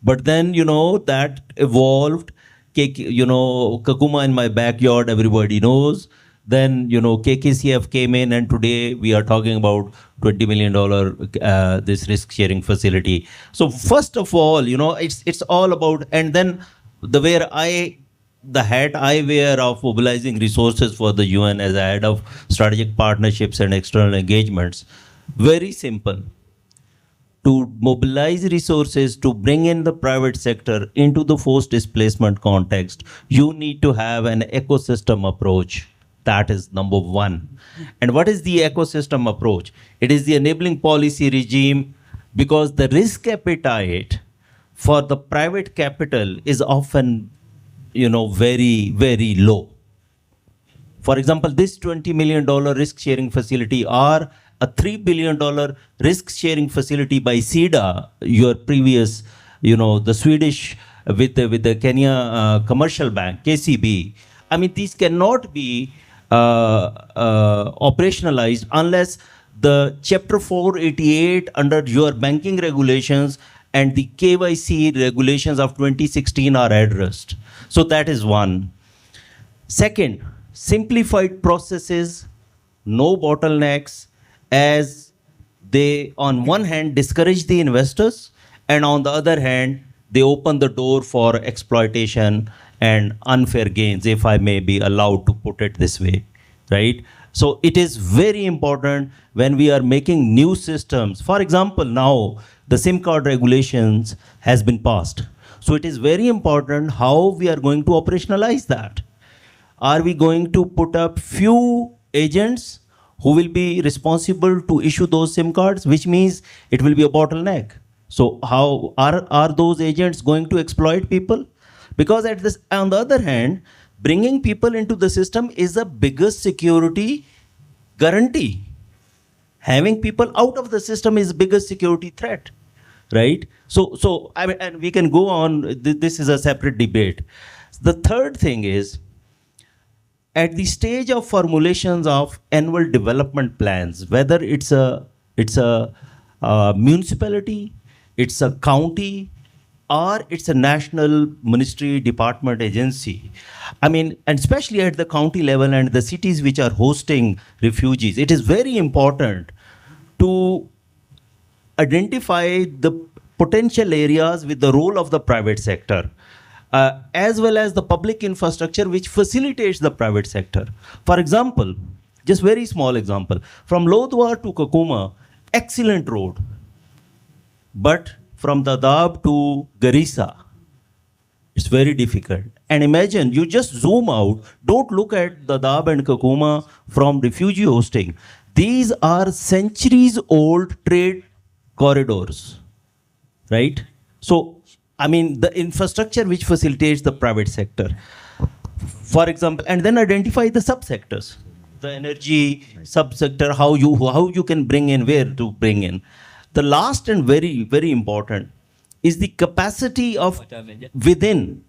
But then, that evolved. Kakuma in my backyard, everybody knows. Then, KKCF came in, and today we are talking about $20 million, this risk sharing facility. So first of all, it's all about, and then the hat I wear of mobilizing resources for the UN as a head of strategic partnerships and external engagements, very simple. To mobilize resources to bring in the private sector into the forced displacement context, you need to have an ecosystem approach. That is number one. And what is the ecosystem approach? It is the enabling policy regime, because the risk appetite for the private capital is often, very, very low. For example, this $20 million risk sharing facility or a $3 billion risk sharing facility by SIDA, your previous, the Swedish with the Kenya Commercial Bank, KCB. I mean, these cannot be operationalized unless the Chapter 488 under your banking regulations and the KYC regulations of 2016 are addressed. So that is one. Second, simplified processes, no bottlenecks, as they on one hand discourage the investors, and on the other hand they open the door for exploitation and unfair gains, if I may be allowed to put it this way, right? So it is very important when we are making new systems. For example, now the SIM card regulations has been passed. So it is very important how we are going to operationalize that. Are we going to put up few agents who will be responsible to issue those SIM cards, which means it will be a bottleneck? So how are those agents going to exploit people? Because on the other hand, bringing people into the system is the biggest security guarantee. Having people out of the system is the biggest security threat, right? So I mean, and we can go on. This is a separate debate. The third thing is, at the stage of formulations of annual development plans, whether it's a municipality, it's a county, or it's a national ministry, department, agency. I mean, and especially at the county level and the cities which are hosting refugees, it is very important to identify the potential areas with the role of the private sector, as well as the public infrastructure which facilitates the private sector. For example, just very small example, from Lodwar to Kakuma, excellent road. But from Dadaab to Garissa, it's very difficult. And imagine, you just zoom out, don't look at Dadaab and Kakuma from refugee hosting. These are centuries old trade corridors, right? So, I mean, the infrastructure which facilitates the private sector, for example, and then identify the subsectors, the energy subsector, how you can bring in, where to bring in. The last and very, very important is the capacity of within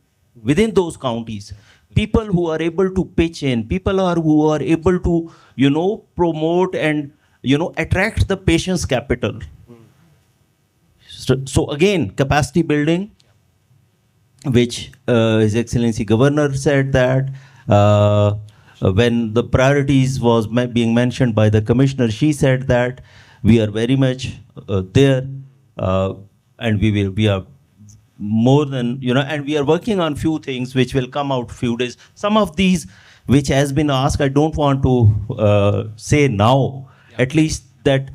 those counties, people who are able to pitch in, people who are able to, promote and, attract the patient's capital. So again, capacity building, which His Excellency Governor said that when the priorities was being mentioned by the Commissioner, she said that we are very much there, and we are more than, and we are working on few things which will come out few days. Some of these which has been asked, I don't want to say now, at least that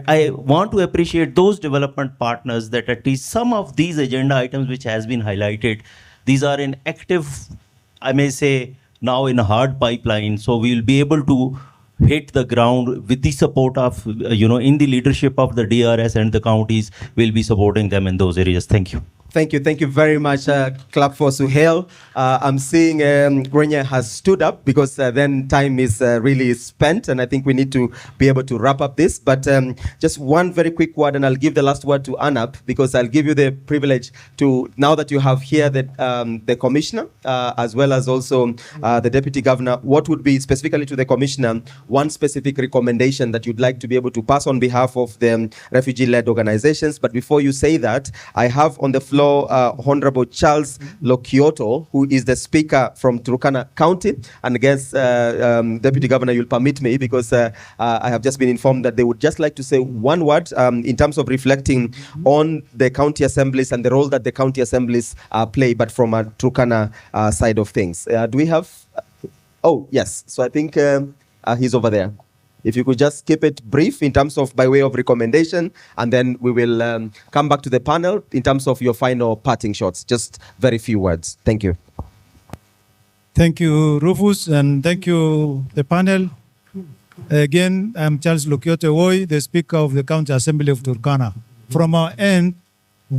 I want to appreciate those development partners that at least some of these agenda items which has been highlighted, these are in active, I may say, now in a hard pipeline. So we will be able to hit the ground with the support of, in the leadership of the DRS and the counties, will be supporting them in those areas. Thank you. Thank you very much. Clap for Suhail. I'm seeing Grenya has stood up because then time is really spent, and I think we need to be able to wrap up this. But just one very quick word, and I'll give the last word to Anap, because I'll give you the privilege to, now that you have here the commissioner, as well as also the deputy governor, what would be specifically to the commissioner, one specific recommendation that you'd like to be able to pass on behalf of the refugee-led organizations. But before you say that, I have on the floor Law, Honorable Charles Lokioto, who is the Speaker from Turkana County. And I guess, Deputy Governor, you'll permit me, because I have just been informed that they would just like to say one word in terms of reflecting on the county assemblies and the role that the county assemblies play, but from a Turkana side of things. Do we have? Oh, yes. So I think he's over there. If you could just keep it brief in terms of by way of recommendation, and then we will come back to the panel in terms of your final parting shots. Just very few words. Thank you. Thank you, Rufus, and thank you, the panel. Again, I'm Charles Lokiote Woi, the Speaker of the County Assembly of Turkana. From our end,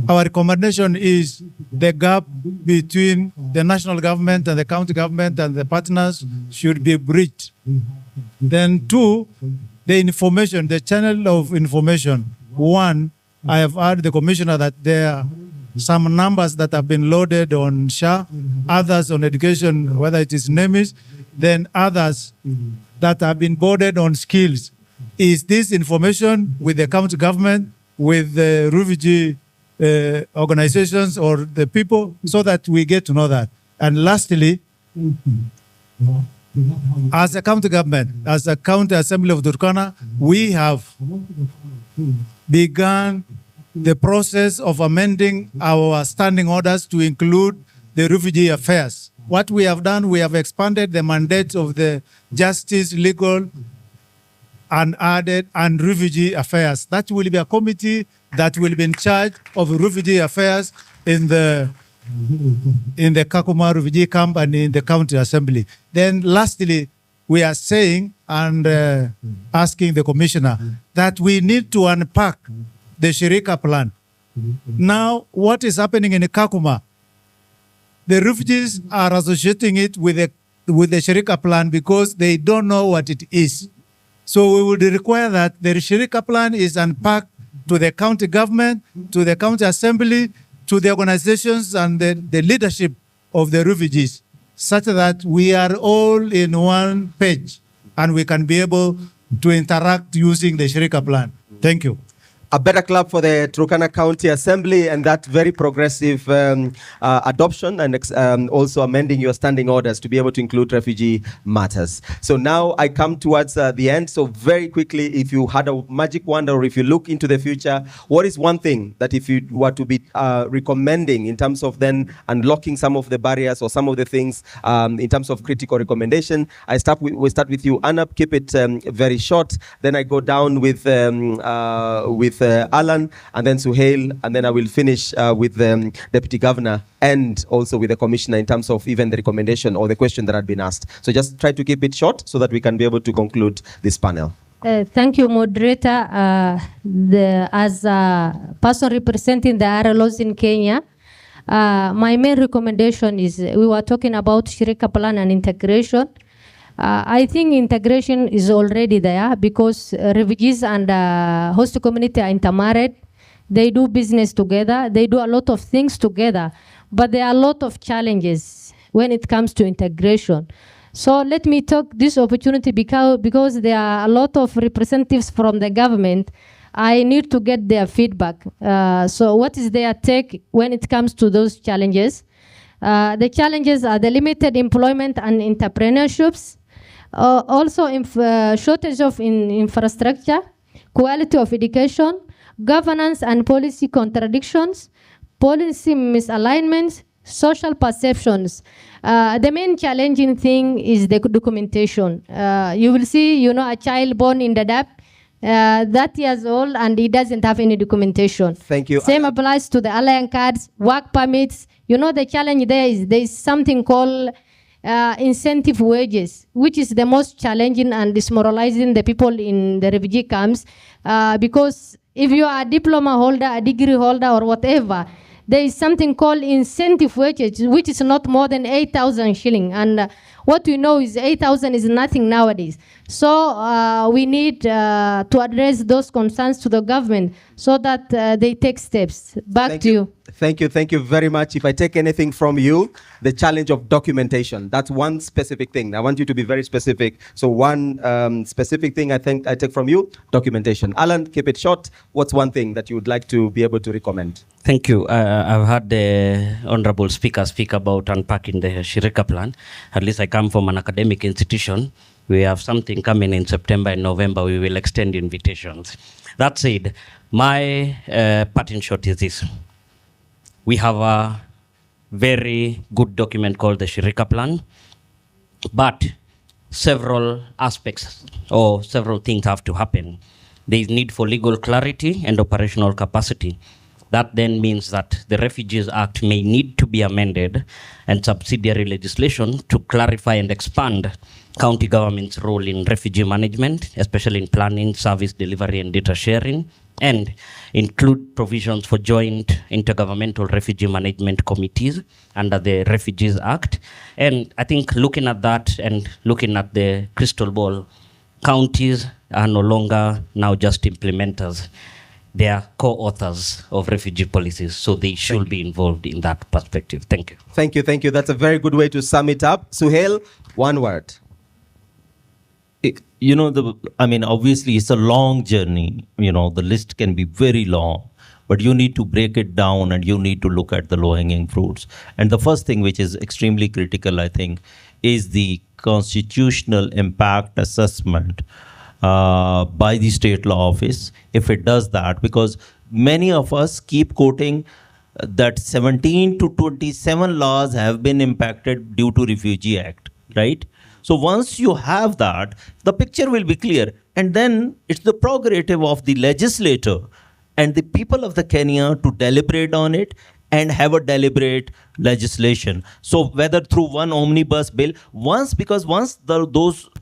our recommendation is the gap between the national government and the county government and the partners should be bridged. Then two, the information, the channel of information. One, I have heard the commissioner that there are some numbers that have been loaded on SHA, others on education, whether it is NEMIS, then others that have been boarded on skills. Is this information with the county government, with the refugee organizations or the people, so that we get to know that? And lastly, as a county government, as a county assembly of Turkana, we have begun the process of amending our standing orders to include the refugee affairs. What we have done, we have expanded the mandate of the justice, legal, and added and refugee affairs. That will be a committee that will be in charge of refugee affairs in the Kakuma refugee camp and in the county assembly. Then lastly, we are saying and asking the commissioner that we need to unpack the Shirika plan. Now, what is happening in Kakuma? The refugees are associating it with the Shirika plan because they don't know what it is. So we would require that the Shirika plan is unpacked to the county government, to the county assembly, to the organizations and the leadership of the refugees, such that we are all in one page and we can be able to interact using the Shirika plan. Thank you. A better clap for the Turkana County Assembly and that very progressive adoption and also amending your standing orders to be able to include refugee matters. So now I come towards the end. So very quickly, if you had a magic wand or if you look into the future, what is one thing that if you were to be recommending in terms of then unlocking some of the barriers or some of the things in terms of critical recommendation? We start with you, Anna. Keep it very short. Then I go down with Alan, and then Suhail, and then I will finish with the Deputy Governor and also with the Commissioner in terms of even the recommendation or the question that had been asked. So just try to keep it short so that we can be able to conclude this panel. Thank you, moderator. As a person representing the RLOs in Kenya, my main recommendation is we were talking about Shirika plan and integration. I think integration is already there because refugees and host community are intermarried. They do business together. They do a lot of things together. But there are a lot of challenges when it comes to integration. So let me take this opportunity because there are a lot of representatives from the government. I need to get their feedback. So what is their take when it comes to those challenges? The challenges are the limited employment and entrepreneurships. Also, shortage of infrastructure, quality of education, governance and policy contradictions, policy misalignments, social perceptions. The main challenging thing is the documentation. You will see, a child born in Dadaab, that years old, and he doesn't have any documentation. Thank you. Same applies to the alien cards, work permits. The challenge there is something called incentive wages, which is the most challenging and demoralizing the people in the refugee camps. Because if you are a diploma holder, a degree holder, or whatever, there is something called incentive wages, which is not more than 8,000 shilling. And What we know is 8,000 is nothing nowadays. So we need to address those concerns to the government so that they take steps. Back to you. Thank you very much. If I take anything from you, the challenge of documentation, that's one specific thing. I want you to be very specific. So one specific thing I think I take from you, documentation. Alan, keep it short. What's one thing that you would like to be able to recommend? Thank you. I've heard the Honorable Speaker speak about unpacking the Shirika plan. At least I come from an academic institution. We have something coming in September and November. We will extend invitations. That said, my parting shot is this. We have a very good document called the Shirika plan, but several aspects or several things have to happen. There is need for legal clarity and operational capacity. That then means that the Refugees Act may need to be amended and subsidiary legislation to clarify and expand county government's role in refugee management, especially in planning, service delivery, and data sharing, and include provisions for joint intergovernmental refugee management committees under the Refugees Act. And I think looking at that and looking at the crystal ball, counties are no longer now just implementers. They are co-authors of refugee policies, so they should be involved in that perspective. Thank you. Thank you. That's a very good way to sum it up. Suhail, one word. Obviously it's a long journey. The list can be very long, but you need to break it down and you need to look at the low-hanging fruits. And the first thing, which is extremely critical, I think, is the constitutional impact assessment by the state law office, if it does that, because many of us keep quoting that 17 to 27 laws have been impacted due to Refugee Act, right? So once you have that, the picture will be clear. And then it's the prerogative of the legislator and the people of the Kenya to deliberate on it and have a deliberate legislation. So whether through one omnibus bill, once those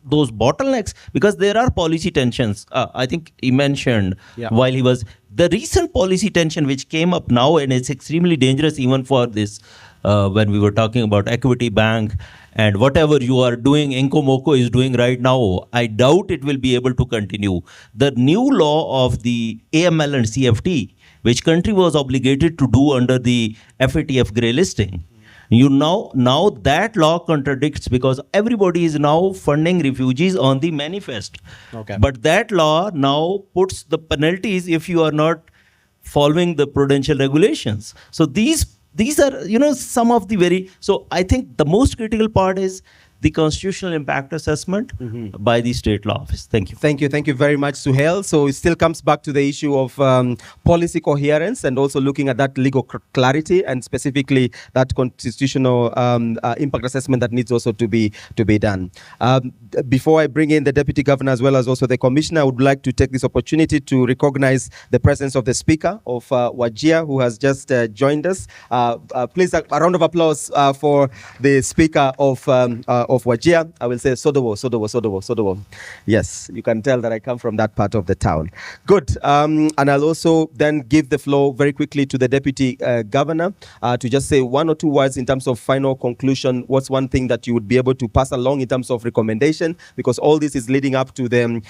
bottlenecks, because there are policy tensions. I think he mentioned while he was, the recent policy tension which came up now, and it's extremely dangerous even for this, when we were talking about Equity Bank and whatever you are doing, Nkomoko is doing right now, I doubt it will be able to continue. The new law of the AML and CFT, which country was obligated to do under the FATF grey listing. Now that law contradicts, because everybody is now funding refugees on the manifest. Okay. But that law now puts the penalties if you are not following the prudential regulations. So these are, some of the very, so I think the most critical part is the constitutional impact assessment by the state law office. Thank you. Thank you very much, Suhail. So it still comes back to the issue of policy coherence and also looking at that legal clarity and specifically that constitutional impact assessment that needs also to be done. Before I bring in the Deputy Governor as well as also the Commissioner, I would like to take this opportunity to recognize the presence of the Speaker of Wajir, who has just joined us. Please, a round of applause for the Speaker of Wajir. I will say Sodowo. Yes, you can tell that I come from that part of the town. Good. And I'll also then give the floor very quickly to the Deputy Governor to just say one or two words in terms of final conclusion. What's one thing that you would be able to pass along in terms of recommendation? Because all this is leading up to the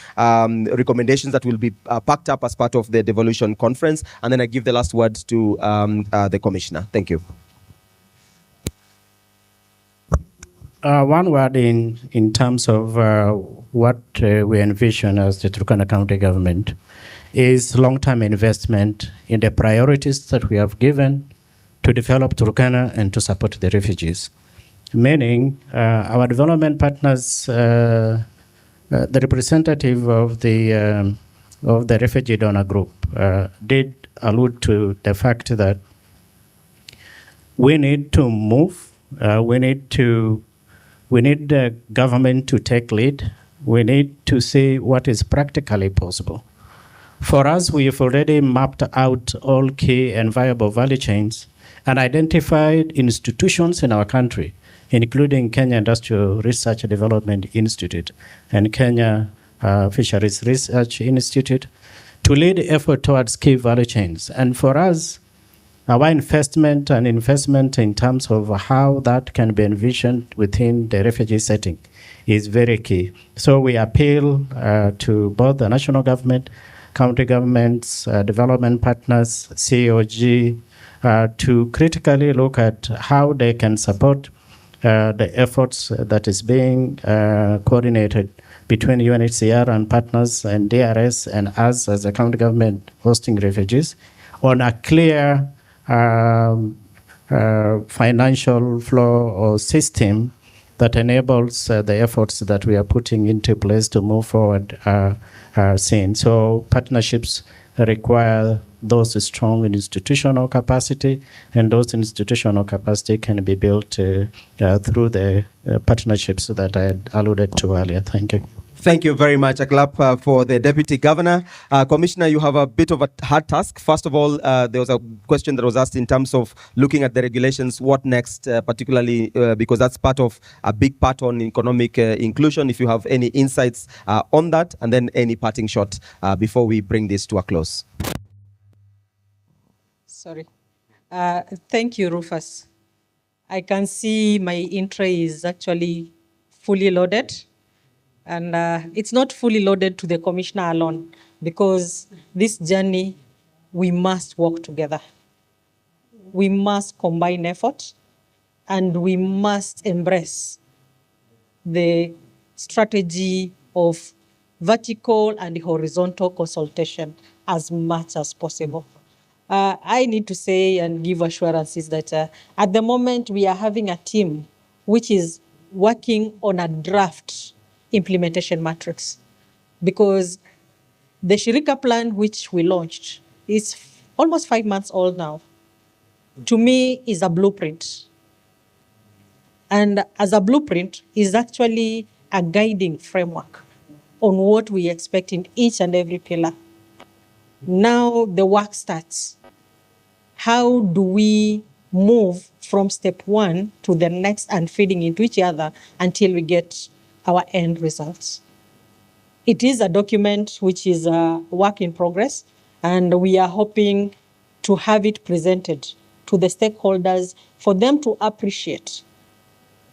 recommendations that will be packed up as part of the devolution conference. And then I give the last word to the Commissioner. Thank you. One word in terms of what we envision as the Turkana County government is long-term investment in the priorities that we have given to develop Turkana and to support the refugees. Meaning, our development partners, the representative of the refugee donor group did allude to the fact that we need to move, we need the government to take lead. We need to see what is practically possible. For us, we've already mapped out all key and viable value chains and identified institutions in our country, including Kenya Industrial Research and Development Institute and Kenya Fisheries Research Institute, to lead the effort towards key value chains. And for us, our investment and investment in terms of how that can be envisioned within the refugee setting is very key. So we appeal to both the national government, county governments, development partners, COG, to critically look at how they can support the efforts that is being coordinated between UNHCR and partners and DRS and us as a county government hosting refugees on a clear financial flow or system that enables the efforts that we are putting into place to move forward seen. So partnerships require those strong institutional capacity, and those institutional capacity can be built through the partnerships that I had alluded to earlier. Thank you. Thank you very much. A clap for the Deputy Governor. Commissioner, you have a bit of a hard task. First of all, there was a question that was asked in terms of looking at the regulations. What next, particularly because that's part of a big part on economic inclusion. If you have any insights on that, and then any parting shot before we bring this to a close. Sorry. Thank you, Rufus. I can see my intro is actually fully loaded. And it's not fully loaded to the commissioner alone, because this journey, we must work together. We must combine effort, and we must embrace the strategy of vertical and horizontal consultation as much as possible. I need to say and give assurances that at the moment we are having a team which is working on a draft implementation matrix, because the Shirika plan which we launched is almost 5 months old now. To me, is a blueprint. And as a blueprint, is actually a guiding framework on what we expect in each and every pillar. Now the work starts. How do we move from step one to the next and feeding into each other until we get our end results? It is a document which is a work in progress, and we are hoping to have it presented to the stakeholders for them to appreciate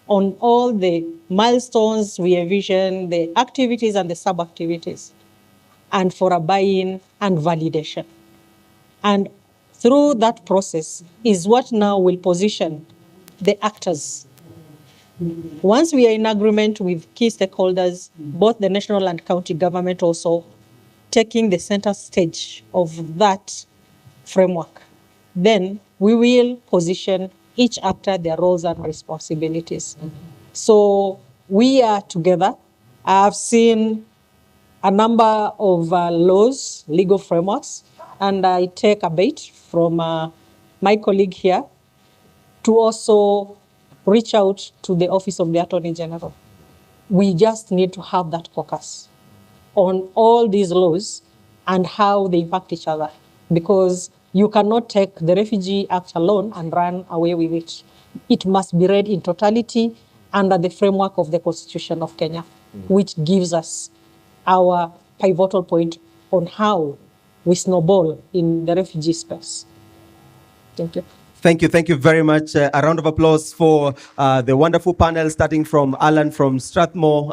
on all the milestones we envision, the activities and the sub-activities, and for a buy-in and validation. And through that process is what now will position the actors. Once we are in agreement with key stakeholders, both the national and county government also taking the center stage of that framework, then we will position each actor their roles and responsibilities. So we are together. I've seen a number of laws, legal frameworks, and I take a bait from my colleague here to also reach out to the Office of the Attorney General. We just need to have that focus on all these laws and how they impact each other, because you cannot take the Refugee Act alone and run away with it. It must be read in totality under the framework of the Constitution of Kenya, which gives us our pivotal point on how we snowball in the refugee space. Thank you. Thank you very much. A round of applause for the wonderful panel, starting from Alan from Strathmore.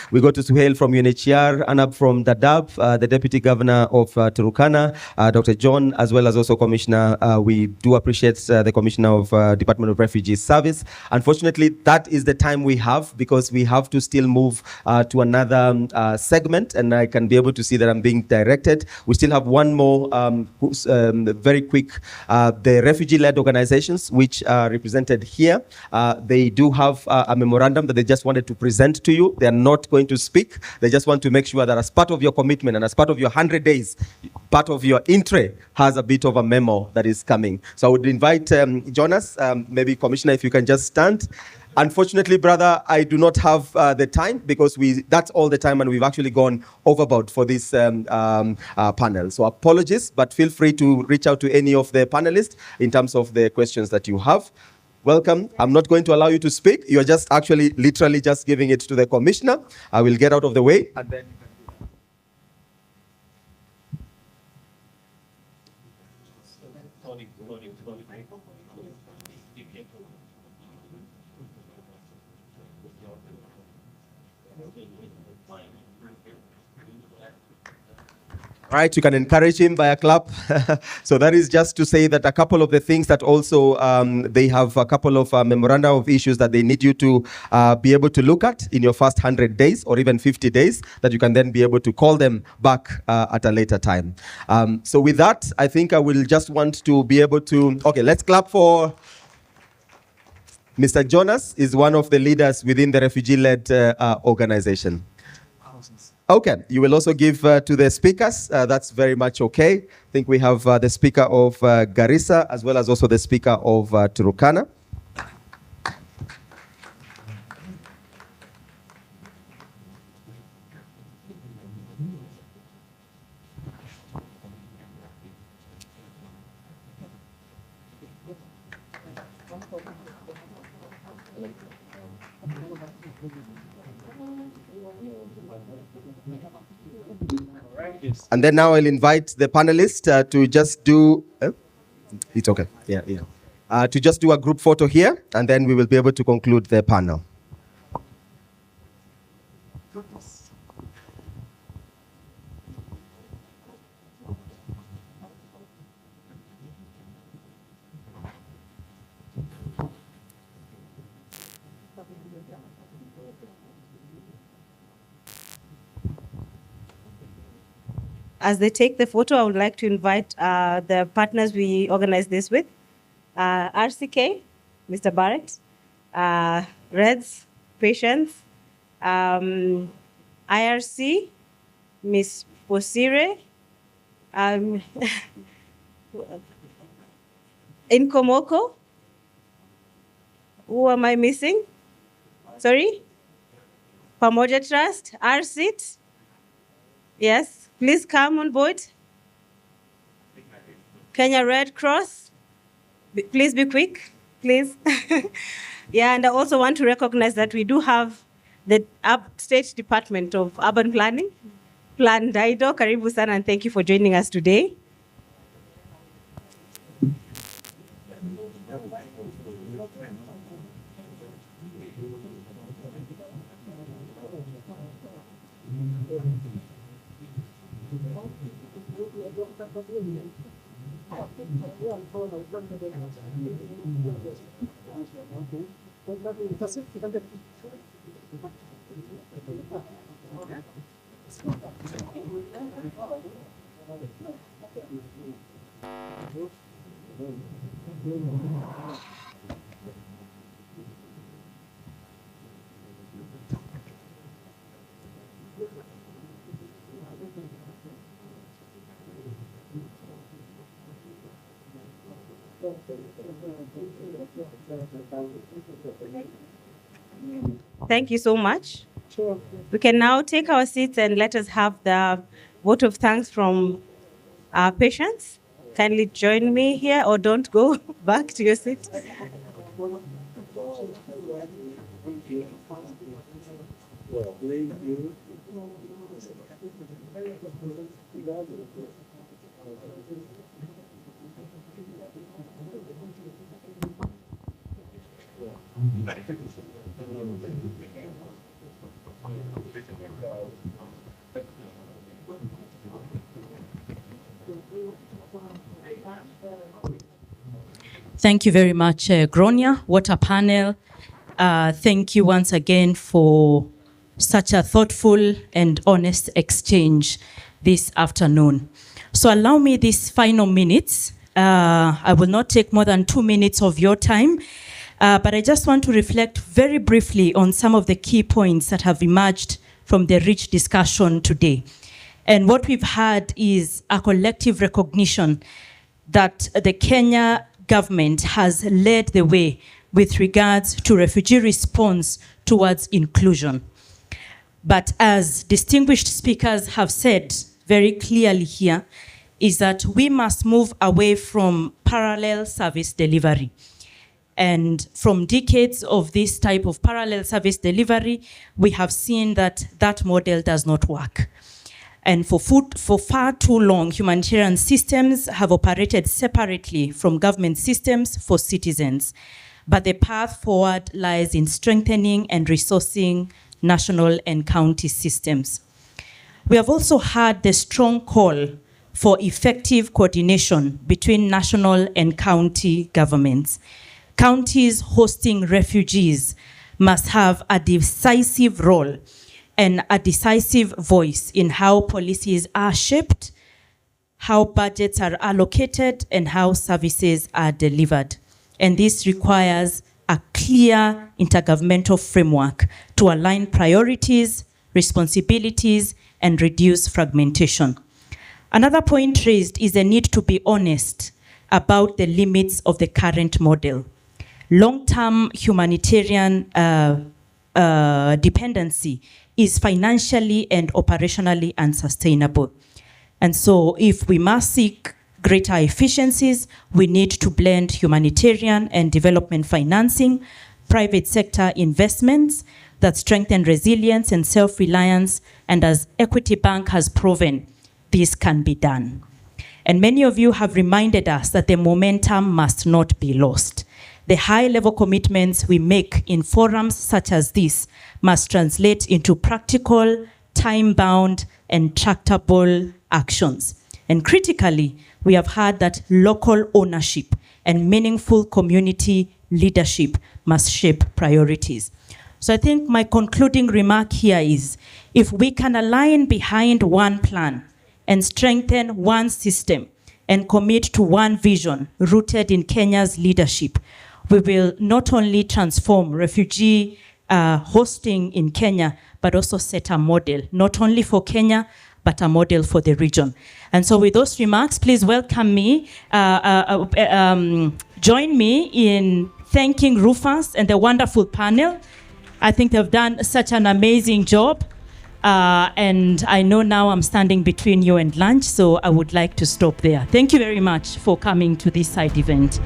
We go to Suhail from UNHCR, Anab from Dadaab, the Deputy Governor of Turkana, Dr. John, as well as also Commissioner. We do appreciate the Commissioner of Department of Refugee Service. Unfortunately, that is the time we have, because we have to still move to another segment, and I can be able to see that I'm being directed. We still have one more very quick, the refugee-led organizations which are represented here. They do have a memorandum that they just wanted to present to you. They are not going to speak. They just want to make sure that as part of your commitment and as part of your 100 days, part of your entry has a bit of a memo that is coming. So I would invite Jonas, maybe Commissioner, if you can just stand. Unfortunately, brother, I do not have the time, because that's all the time, and we've actually gone overboard for this panel. So apologies, but feel free to reach out to any of the panelists in terms of the questions that you have. Welcome. I'm not going to allow you to speak. You're just actually literally just giving it to the commissioner. I will get out of the way, and then you can do that. Right, you can encourage him by a clap. So that is just to say that a couple of the things that also they have a couple of memoranda of issues that they need you to be able to look at in your first 100 days or even 50 days that you can then be able to call them back at a later time. So with that, I think I will just want to be able to, okay, let's clap for Mr. Jonas is one of the leaders within the refugee-led organization. Okay, you will also give to the speakers. That's very much okay. I think we have the speaker of Garissa as well as also the speaker of Turkana. And then now I'll invite the panelists to just do, it's okay, to just do a group photo here, and then we will be able to conclude the panel. As they take the photo, I would like to invite the partners we organized this with. RCK, Mr. Barrett, Reds, Patience, IRC, Ms. Posire, Inkomoko. Who am I missing? Sorry? Pamoja Trust, RCIT. Yes. Please come on board. Kenya Red Cross. Please be quick, please. Yeah, and I also want to recognize that we do have the State Department of Urban Planning, Plan Daido, Karibu sana, and thank you for joining us today. Thank you so much. Sure. We can now take our seats and let us have the vote of thanks from our patients. Kindly join me here or don't go back to your seat. Thank you very much, Gronia. What a panel. Thank you once again for such a thoughtful and honest exchange this afternoon. So allow me these final minutes. I will not take more than 2 minutes of your time, but I just want to reflect very briefly on some of the key points that have emerged from the rich discussion today. And what we've had is a collective recognition that the Kenya government has led the way with regards to refugee response towards inclusion. But as distinguished speakers have said very clearly here, is that we must move away from parallel service delivery. And from decades of this type of parallel service delivery, we have seen that that model does not work. And for far too long, humanitarian systems have operated separately from government systems for citizens. But the path forward lies in strengthening and resourcing national and county systems. We have also had the strong call for effective coordination between national and county governments. Counties hosting refugees must have a decisive role and a decisive voice in how policies are shaped, how budgets are allocated, and how services are delivered. And this requires a clear intergovernmental framework to align priorities, responsibilities, and reduce fragmentation. Another point raised is the need to be honest about the limits of the current model. Long-term humanitarian dependency is financially and operationally unsustainable. And so if we must seek greater efficiencies, we need to blend humanitarian and development financing, private sector investments that strengthen resilience and self-reliance, and as Equity Bank has proven, this can be done. And many of you have reminded us that the momentum must not be lost. The high-level commitments we make in forums such as this must translate into practical, time-bound, and tractable actions. And critically, we have heard that local ownership and meaningful community leadership must shape priorities. So I think my concluding remark here is, if we can align behind one plan and strengthen one system and commit to one vision rooted in Kenya's leadership, we will not only transform refugee hosting in Kenya, but also set a model, not only for Kenya, but a model for the region. And so with those remarks, please welcome me, join me in thanking Rufus and the wonderful panel. I think they've done such an amazing job. And I know now I'm standing between you and lunch, so I would like to stop there. Thank you very much for coming to this side event.